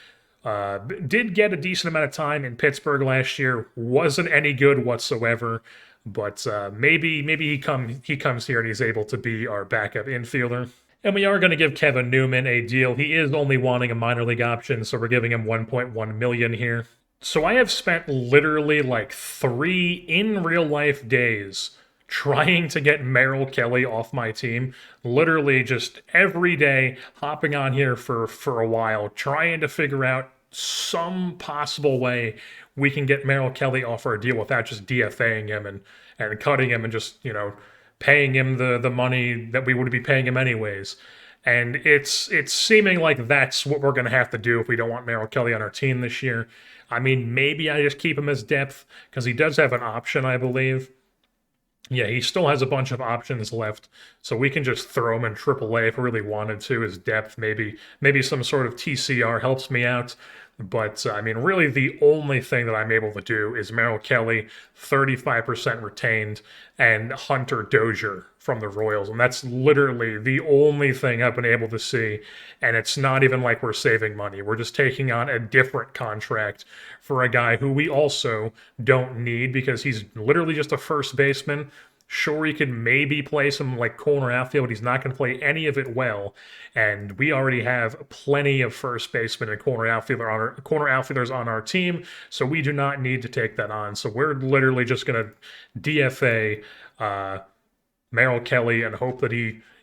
Did get a decent amount of time in Pittsburgh last year. Wasn't any good whatsoever. But maybe he comes here and he's able to be our backup infielder. And we are going to give Kevin Newman a deal. He is only wanting a minor league option, so we're giving him $1.1 million here. So I have spent literally like 3 in real life days trying to get Merrill Kelly off my team. Literally just every day hopping on here for a while, trying to figure out some possible way we can get Merrill Kelly off our deal without just DFAing him and cutting him and just, paying him the money that we would be paying him anyways. And it's seeming like that's what we're going to have to do if we don't want Merrill Kelly on our team this year. I mean, maybe I just keep him as depth because he does have an option, I believe. Yeah, he still has a bunch of options left, so we can just throw him in AAA if we really wanted to. His depth, maybe some sort of TCR helps me out. But I mean, really, the only thing that I'm able to do is Merrill Kelly, 35% retained, and Hunter Dozier from the Royals, and that's literally the only thing I've been able to see. And it's not even like we're saving money; we're just taking on a different contract for a guy who we also don't need because he's literally just a first baseman. Sure, he could maybe play some like corner outfield, but he's not going to play any of it well. And we already have plenty of first basemen and corner outfielders on our team, so we do not need to take that on. So we're literally just going to DFA Merrill Kelly and hope that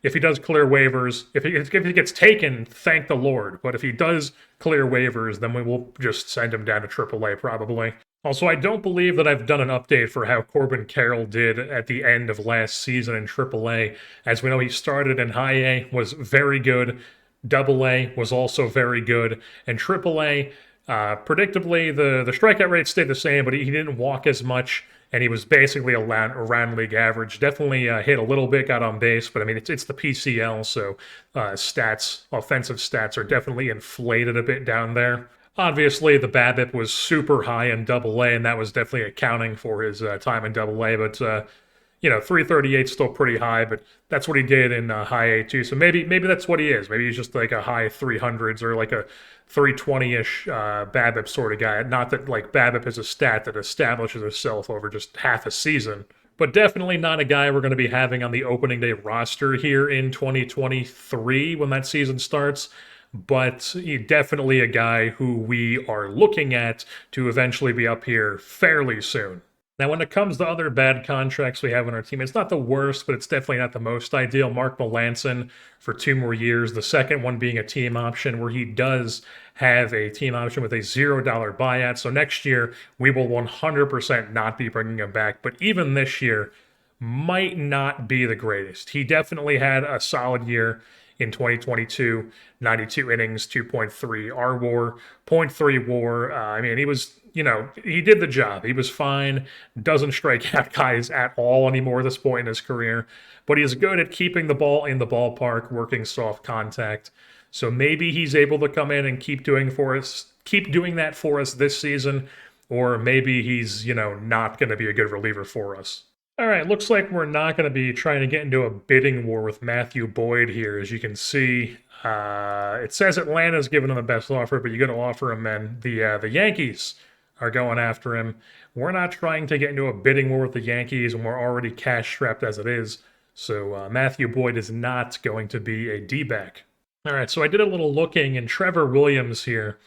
if he does clear waivers, if he gets taken, thank the Lord. But if he does clear waivers, then we will just send him down to AAA probably. Also, I don't believe that I've done an update for how Corbin Carroll did at the end of last season in AAA. As we know, he started in High A, was very good. Double A was also very good. And AAA, predictably, the strikeout rate stayed the same, but he didn't walk as much, and he was basically around league average. Definitely hit a little bit, got on base, but I mean, it's the PCL, so offensive stats are definitely inflated a bit down there. Obviously, the BABIP was super high in Double A, and that was definitely accounting for his time in Double A. But 338 is still pretty high, but that's what he did in High A too. So maybe that's what he is. Maybe he's just like a high 300s or like a 320-ish BABIP sort of guy. Not that like BABIP is a stat that establishes itself over just half a season, but definitely not a guy we're going to be having on the opening day roster here in 2023 when that season starts. But definitely a guy who we are looking at to eventually be up here fairly soon. Now, when it comes to other bad contracts we have on our team, it's not the worst, but it's definitely not the most ideal. Mark Melancon for 2 more years, the second one being a team option where he does have a team option with a $0 buyout. So next year, we will 100% not be bringing him back. But even this year, might not be the greatest. He definitely had a solid year in 2022, 92 innings, 2.3 R WAR, 0.3 WAR. I mean, he was, he did the job. He was fine. Doesn't strike out guys at all anymore at this point in his career, but he is good at keeping the ball in the ballpark, working soft contact. So maybe he's able to come in and keep doing that for us this season, or maybe he's, not going to be a good reliever for us. All right, looks like we're not going to be trying to get into a bidding war with Matthew Boyd here. As you can see, it says Atlanta's giving him the best offer, but you got to offer him, man. The Yankees are going after him. We're not trying to get into a bidding war with the Yankees, and we're already cash-strapped as it is. So Matthew Boyd is not going to be a D-back. All right, so I did a little looking, and Trevor Williams here,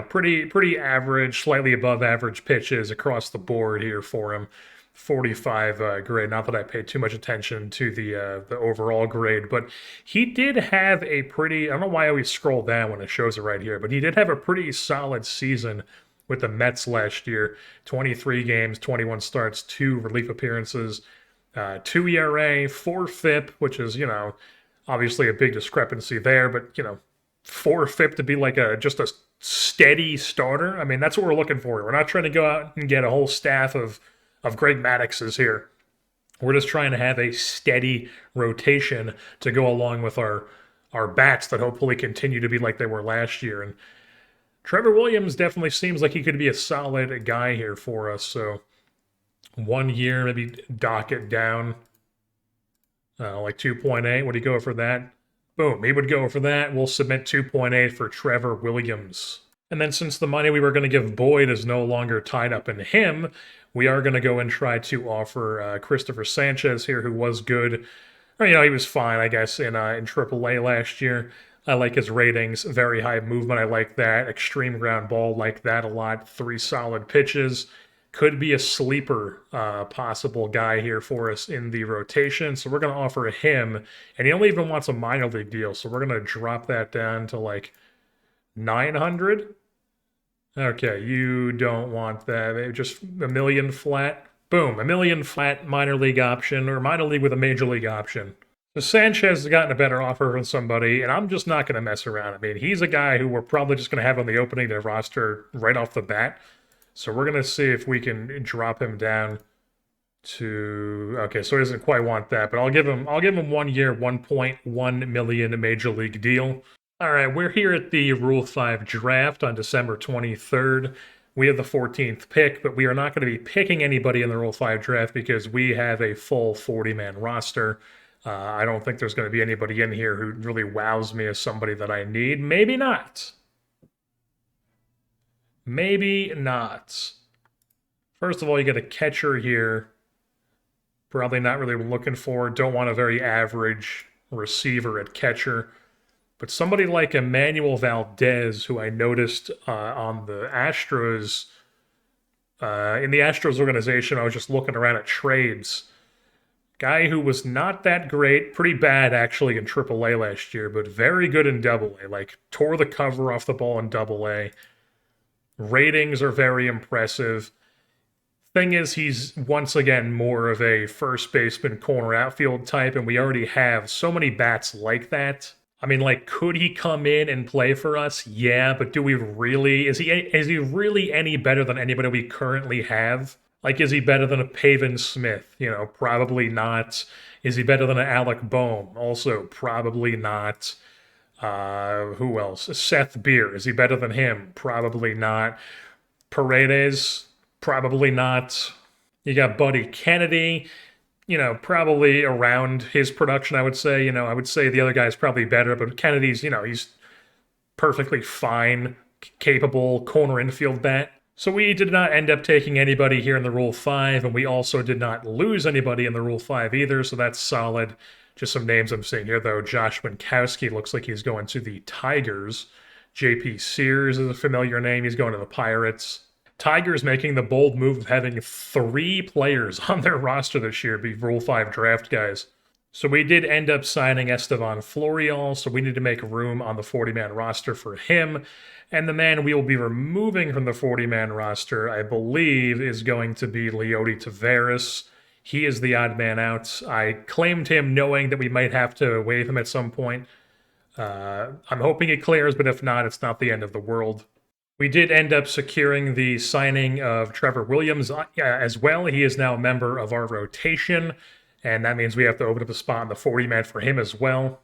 pretty average, slightly above average pitches across the board here for him. 45 grade. Not that I paid too much attention to the overall grade, but he did have a pretty, I don't know why I always scroll down when it shows it right here, but he did have a pretty solid season with the Mets last year. 23 games, 21 starts, 2 relief appearances, 2 ERA, 4 FIP, which is, obviously a big discrepancy there, but, 4 FIP to be like just a steady starter. I mean, that's what we're looking for. We're not trying to go out and get a whole staff of Greg Maddox's here. We're just trying to have a steady rotation to go along with our bats that hopefully continue to be like they were last year. And Trevor Williams definitely seems like he could be a solid guy here for us. So 1 year, maybe dock it down, like 2.8. Would he go for that? Boom, he would go for that. We'll submit 2.8 for Trevor Williams. And then since the money we were going to give Boyd is no longer tied up in him, we are going to go and try to offer Christopher Sanchez here, who was good. Or, he was fine, I guess, in AAA last year. I like his ratings, very high movement. I like that. Extreme ground ball, like that a lot. 3 solid pitches. Could be a sleeper possible guy here for us in the rotation. So we're going to offer him. And he only even wants a minor league deal. So we're going to drop that down to like 900. Okay, you don't want that. Maybe just $1 million flat. Boom, $1 million flat minor league option, or minor league with a major league option. So Sanchez has gotten a better offer from somebody, and I'm just not going to mess around. I mean, he's a guy who we're probably just going to have on the opening day roster right off the bat. So we're going to see if we can drop him down Okay, so he doesn't quite want that, but I'll give him 1 year, 1.1 million major league deal. All right, we're here at the Rule 5 draft on December 23rd. We have the 14th pick, but we are not going to be picking anybody in the Rule 5 draft because we have a full 40-man roster. I don't think there's going to be anybody in here who really wows me as somebody that I need. Maybe not. Maybe not. First of all, you get a catcher here. Probably not really looking for. Don't want a very average receiver at catcher. But somebody like Emmanuel Valdez, who I noticed on the Astros, in the Astros organization, I was just looking around at trades. Guy who was not that great, pretty bad actually in AAA last year, but very good in AA. Like, tore the cover off the ball in AA. Ratings are very impressive. Thing is, he's once again more of a first baseman, corner outfield type, and we already have so many bats like that. I mean, like, could he come in and play for us? Yeah, but do we really? Is he really any better than anybody we currently have? Like, is he better than a Pavin Smith? Probably not. Is he better than an Alec Boehm? Also, probably not. Who else? Seth Beer. Is he better than him? Probably not. Paredes? Probably not. You got Buddy Kennedy. Probably around his production, I would say. I would say the other guy's probably better, but Kennedy's, he's perfectly fine, capable corner infield bat. So we did not end up taking anybody here in the Rule 5, and we also did not lose anybody in the Rule 5 either, so that's solid. Just some names I'm seeing here, though. Josh Winkowski looks like he's going to the Tigers. JP Sears is a familiar name. He's going to the Pirates. Tigers making the bold move of having 3 players on their roster this year be Rule 5 draft guys. So we did end up signing Estevan Florial, so we need to make room on the 40-man roster for him. And the man we will be removing from the 40-man roster, I believe, is going to be Leody Taveras. He is the odd man out. I claimed him knowing that we might have to waive him at some point. I'm hoping it clears, but if not, it's not the end of the world. We did end up securing the signing of Trevor Williams as well. He is now a member of our rotation, and that means we have to open up a spot in the 40-man for him as well.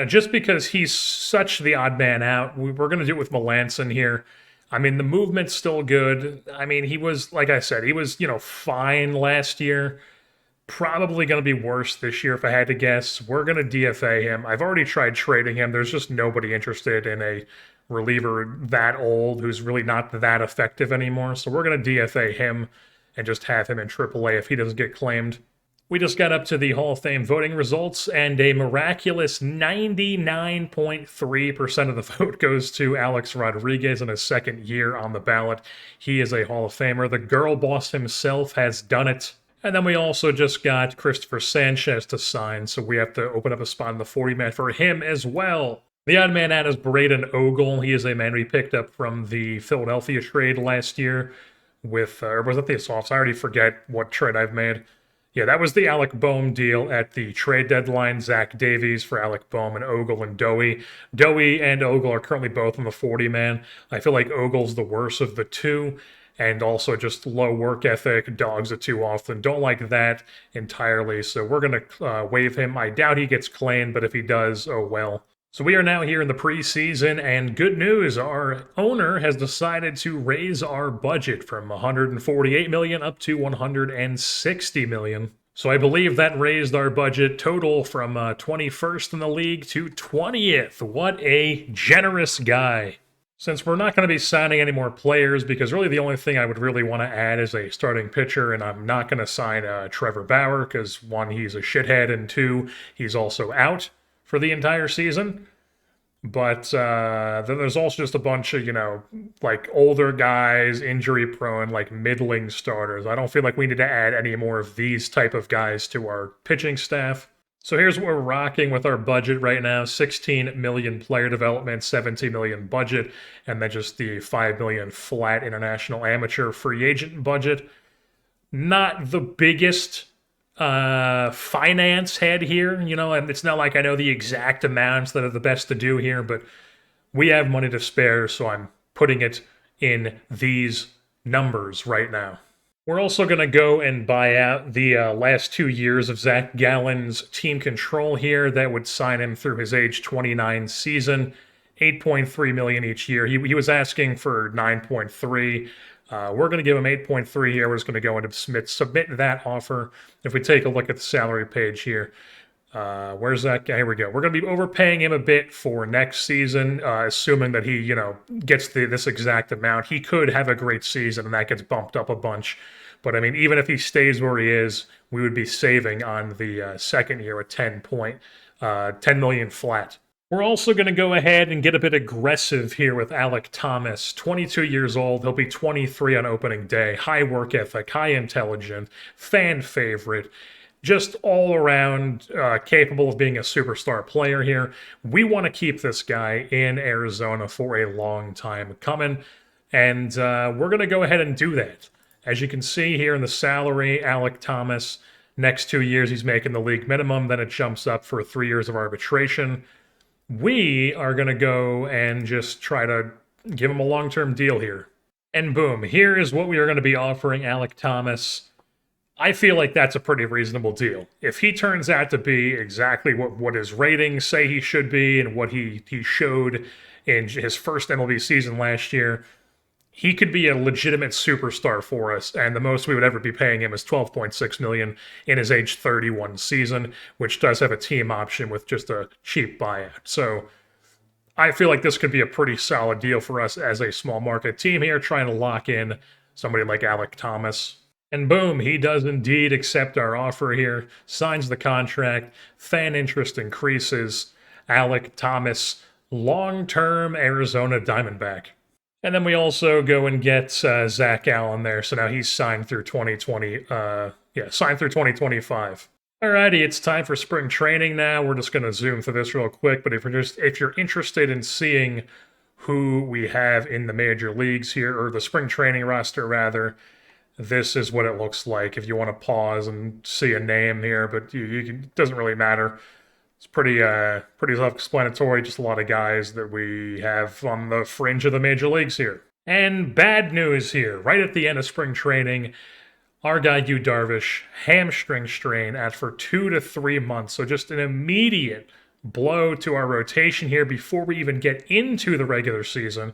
Just because he's such the odd man out, we're going to do it with Melanson here. I mean, the movement's still good. I mean, he was, like I said, he was, fine last year. Probably going to be worse this year if I had to guess. We're going to DFA him. I've already tried trading him. There's just nobody interested in a reliever that old who's really not that effective anymore. So we're going to DFA him and just have him in AAA if he doesn't get claimed. We just got up to the Hall of Fame voting results, and a miraculous 99.3% of the vote goes to Alex Rodriguez in his second year on the ballot. He is a Hall of Famer. The girl boss himself has done it. And then we also just got Christopher Sanchez to sign, so we have to open up a spot in the 40-man for him as well. The odd man out is Braden Ogle. He is a man we picked up from the Philadelphia trade last year with, or was that the Sophs? I already forget what trade I've made. Yeah, that was the Alec Boehm deal at the trade deadline. Zach Davies for Alec Boehm and Ogle and Dowie. Dowie and Ogle are currently both on the 40-man. I feel like Ogle's the worst of the two, and also just low work ethic, dogs it too often. Don't like that entirely, so we're going to waive him. I doubt he gets claimed, but if he does, oh well. So we are now here in the preseason, and good news, our owner has decided to raise our budget from $148 million up to $160 million. So I believe that raised our budget total from 21st in the league to 20th. What a generous guy. Since we're not going to be signing any more players, because really the only thing I would really want to add is a starting pitcher, and I'm not going to sign Trevor Bauer, because 1, he's a shithead, and 2, he's also out for the entire season. But then there's also just a bunch of, like older guys, injury prone, like middling starters. I don't feel like we need to add any more of these type of guys to our pitching staff. So here's what we're rocking with our budget right now. 16 million player development, 17 million budget, and then just the 5 million flat international amateur free agent budget. Not the biggest finance head here, and it's not like I know the exact amounts that are the best to do here, but we have money to spare, so I'm putting it in these numbers right now. We're also going to go and buy out the last 2 years of Zach Gallen's team control here. That would sign him through his age 29 season, 8.3 million each year. He was asking for 9.3. We're going to give him 8.3 here. We're just going to go into submit that offer. If we take a look at the salary page here, where's that guy? Here we go. We're going to be overpaying him a bit for next season, assuming that he, gets this exact amount. He could have a great season, and that gets bumped up a bunch. But I mean, even if he stays where he is, we would be saving on the second year at 10 million flat. We're also going to go ahead and get a bit aggressive here with Alek Thomas, 22 years old. He'll be 23 on opening day. High work ethic, high intelligence, fan favorite, just all around capable of being a superstar player here. We want to keep this guy in Arizona for a long time coming, and we're going to go ahead and do that. As you can see here in the salary, Alek Thomas, next 2 years he's making the league minimum, then it jumps up for 3 years of arbitration. We are going to go and just try to give him a long-term deal here. And boom, here is what we are going to be offering Alek Thomas. I feel like that's a pretty reasonable deal. If he turns out to be exactly what his ratings say he should be and what he showed in his first MLB season last year, he could be a legitimate superstar for us, and the most we would ever be paying him is $12.6 million in his age 31 season, which does have a team option with just a cheap buyout. So I feel like this could be a pretty solid deal for us as a small market team here, trying to lock in somebody like Alek Thomas. And boom, he does indeed accept our offer here, signs the contract, fan interest increases. Alek Thomas, long-term Arizona Diamondback. And then we also go and get Zach Gallen there. So now he's signed through 2025. Alrighty, it's time for spring training now. We're just going to zoom through this real quick. But if you're interested in seeing who we have in the major leagues here, or the spring training roster rather, this is what it looks like. If you want to pause and see a name here, but it doesn't really matter. It's pretty self-explanatory, just a lot of guys that we have on the fringe of the major leagues here. And bad news here, right at the end of spring training, our guy Yu Darvish, hamstring strain for 2 to 3 months. So just an immediate blow to our rotation here before we even get into the regular season.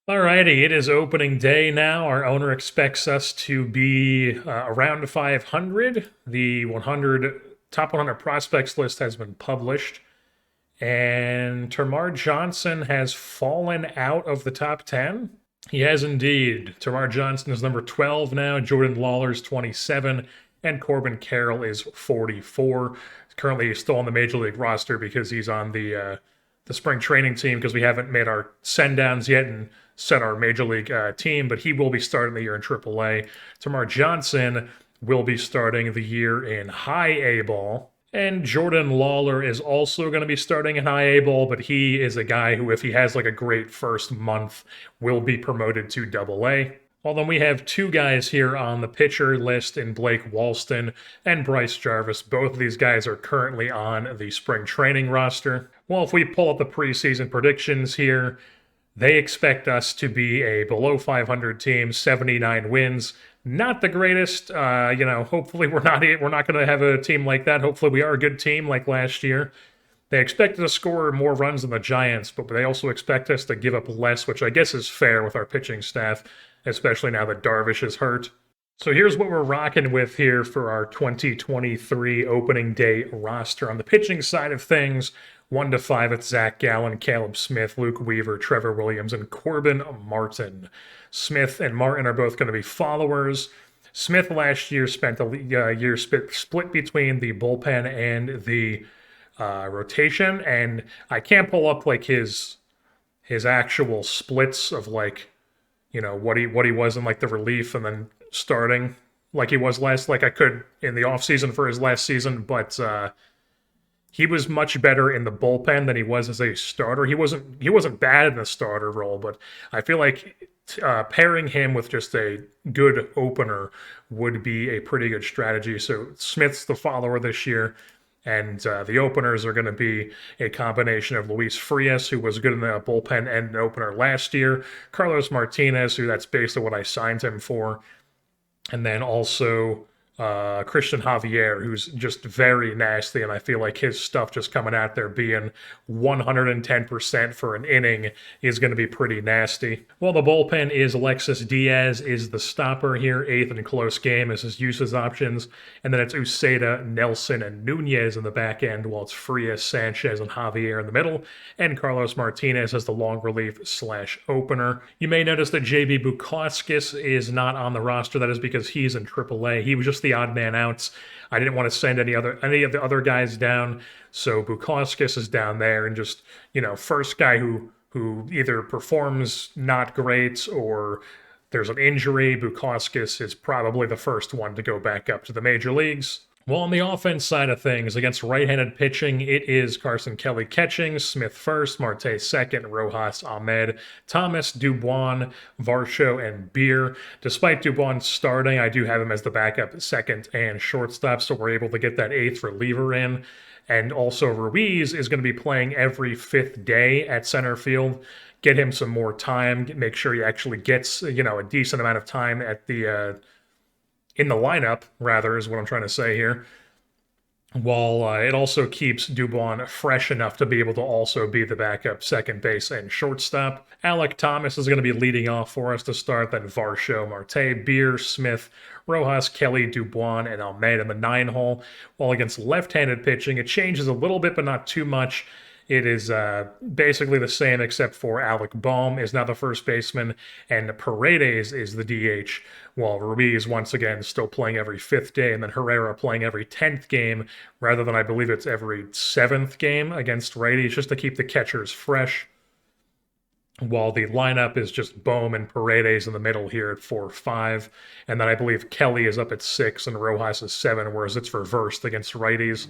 Alrighty, it is opening day now. Our owner expects us to be around 500. The top 100 prospects list has been published, and Termarr Johnson has fallen out of the top 10. He has indeed. Termarr Johnson is number 12 now. Jordan Lawler's 27, and Corbin Carroll is 44. Currently, he's still on the major league roster because he's on the spring training team because we haven't made our send-downs yet and set our major league team, but he will be starting the year in AAA. Termarr Johnson will be starting the year in high A ball. And Jordan Lawler is also going to be starting in high A ball, but he is a guy who, if he has like a great first month, will be promoted to Double A. Well, then we have two guys here on the pitcher list in Blake Walston and Bryce Jarvis. Both of these guys are currently on the spring training roster. Well, if we pull up the preseason predictions here, they expect us to be a below 500 team, 79 wins. Not the greatest. Hopefully we're not going to have a team like that. Hopefully we are a good team like last year. They expect us to score more runs than the Giants, but they also expect us to give up less, which I guess is fair with our pitching staff, especially now that Darvish is hurt. So here's what we're rocking with here for our 2023 opening day roster. On the pitching side of things, 1 to 5, it's Zach Gallen, Caleb Smith, Luke Weaver, Trevor Williams, and Corbin Martin. Smith and Martin are both going to be followers. Smith last year spent a year split between the bullpen and the rotation, and I can't pull up like his actual splits of like, what he was in like the relief and then starting like he was I could in the offseason for his last season, but he was much better in the bullpen than he was as a starter. He wasn't bad in the starter role, but I feel like pairing him with just a good opener would be a pretty good strategy. So Smith's the follower this year, and the openers are going to be a combination of Luis Frias, who was good in the bullpen and an opener last year, Carlos Martinez, who that's basically what I signed him for, And then also Christian Javier, who's just very nasty, and I feel like his stuff just coming out there being 110% for an inning is going to be pretty nasty. Well, the bullpen is Alexis Diaz is the stopper here, eighth and close game as his uses options, and then it's Uceda, Nelson, and Nunez in the back end, while it's Frias, Sanchez, and Javier in the middle, and Carlos Martinez as the long relief / opener. You may notice that JB Bukowskis is not on the roster. That is because he's in AAA. He was just the odd man outs. I didn't want to send any of the other guys down, so Bukowskis is down there, and just first guy who either performs not great or there's an injury. Bukowskis is probably the first one to go back up to the major leagues. Well, on the offense side of things, against right-handed pitching, it is Carson Kelly catching, Smith first, Marte second, Rojas, Ahmed, Thomas, Dubois, Varsho, and Beer. Despite Dubois starting, I do have him as the backup second and shortstop, so we're able to get that eighth reliever in. And also Ruiz is going to be playing every fifth day at center field. Get him some more time, make sure he actually gets, a decent amount of time at the in the lineup, rather, is what I'm trying to say here. While it also keeps Dubois fresh enough to be able to also be the backup second base and shortstop. Alec Thomas is going to be leading off for us to start, then Varsho, Marte, Beer, Smith, Rojas, Kelly, Dubois, and Ahmed in the 9-hole. While against left-handed pitching, it changes a little bit, but not too much. It is basically the same, except for Alec Bohm is now the first baseman, and Paredes is the DH, while Ruiz, once again, still playing every fifth day, and then Herrera playing every 10th game, rather than, I believe it's every 7th game against righties, just to keep the catchers fresh. While the lineup is just Bohm and Paredes in the middle here at 4-5, and then I believe Kelly is up at 6 and Rojas is 7, whereas it's reversed against righties.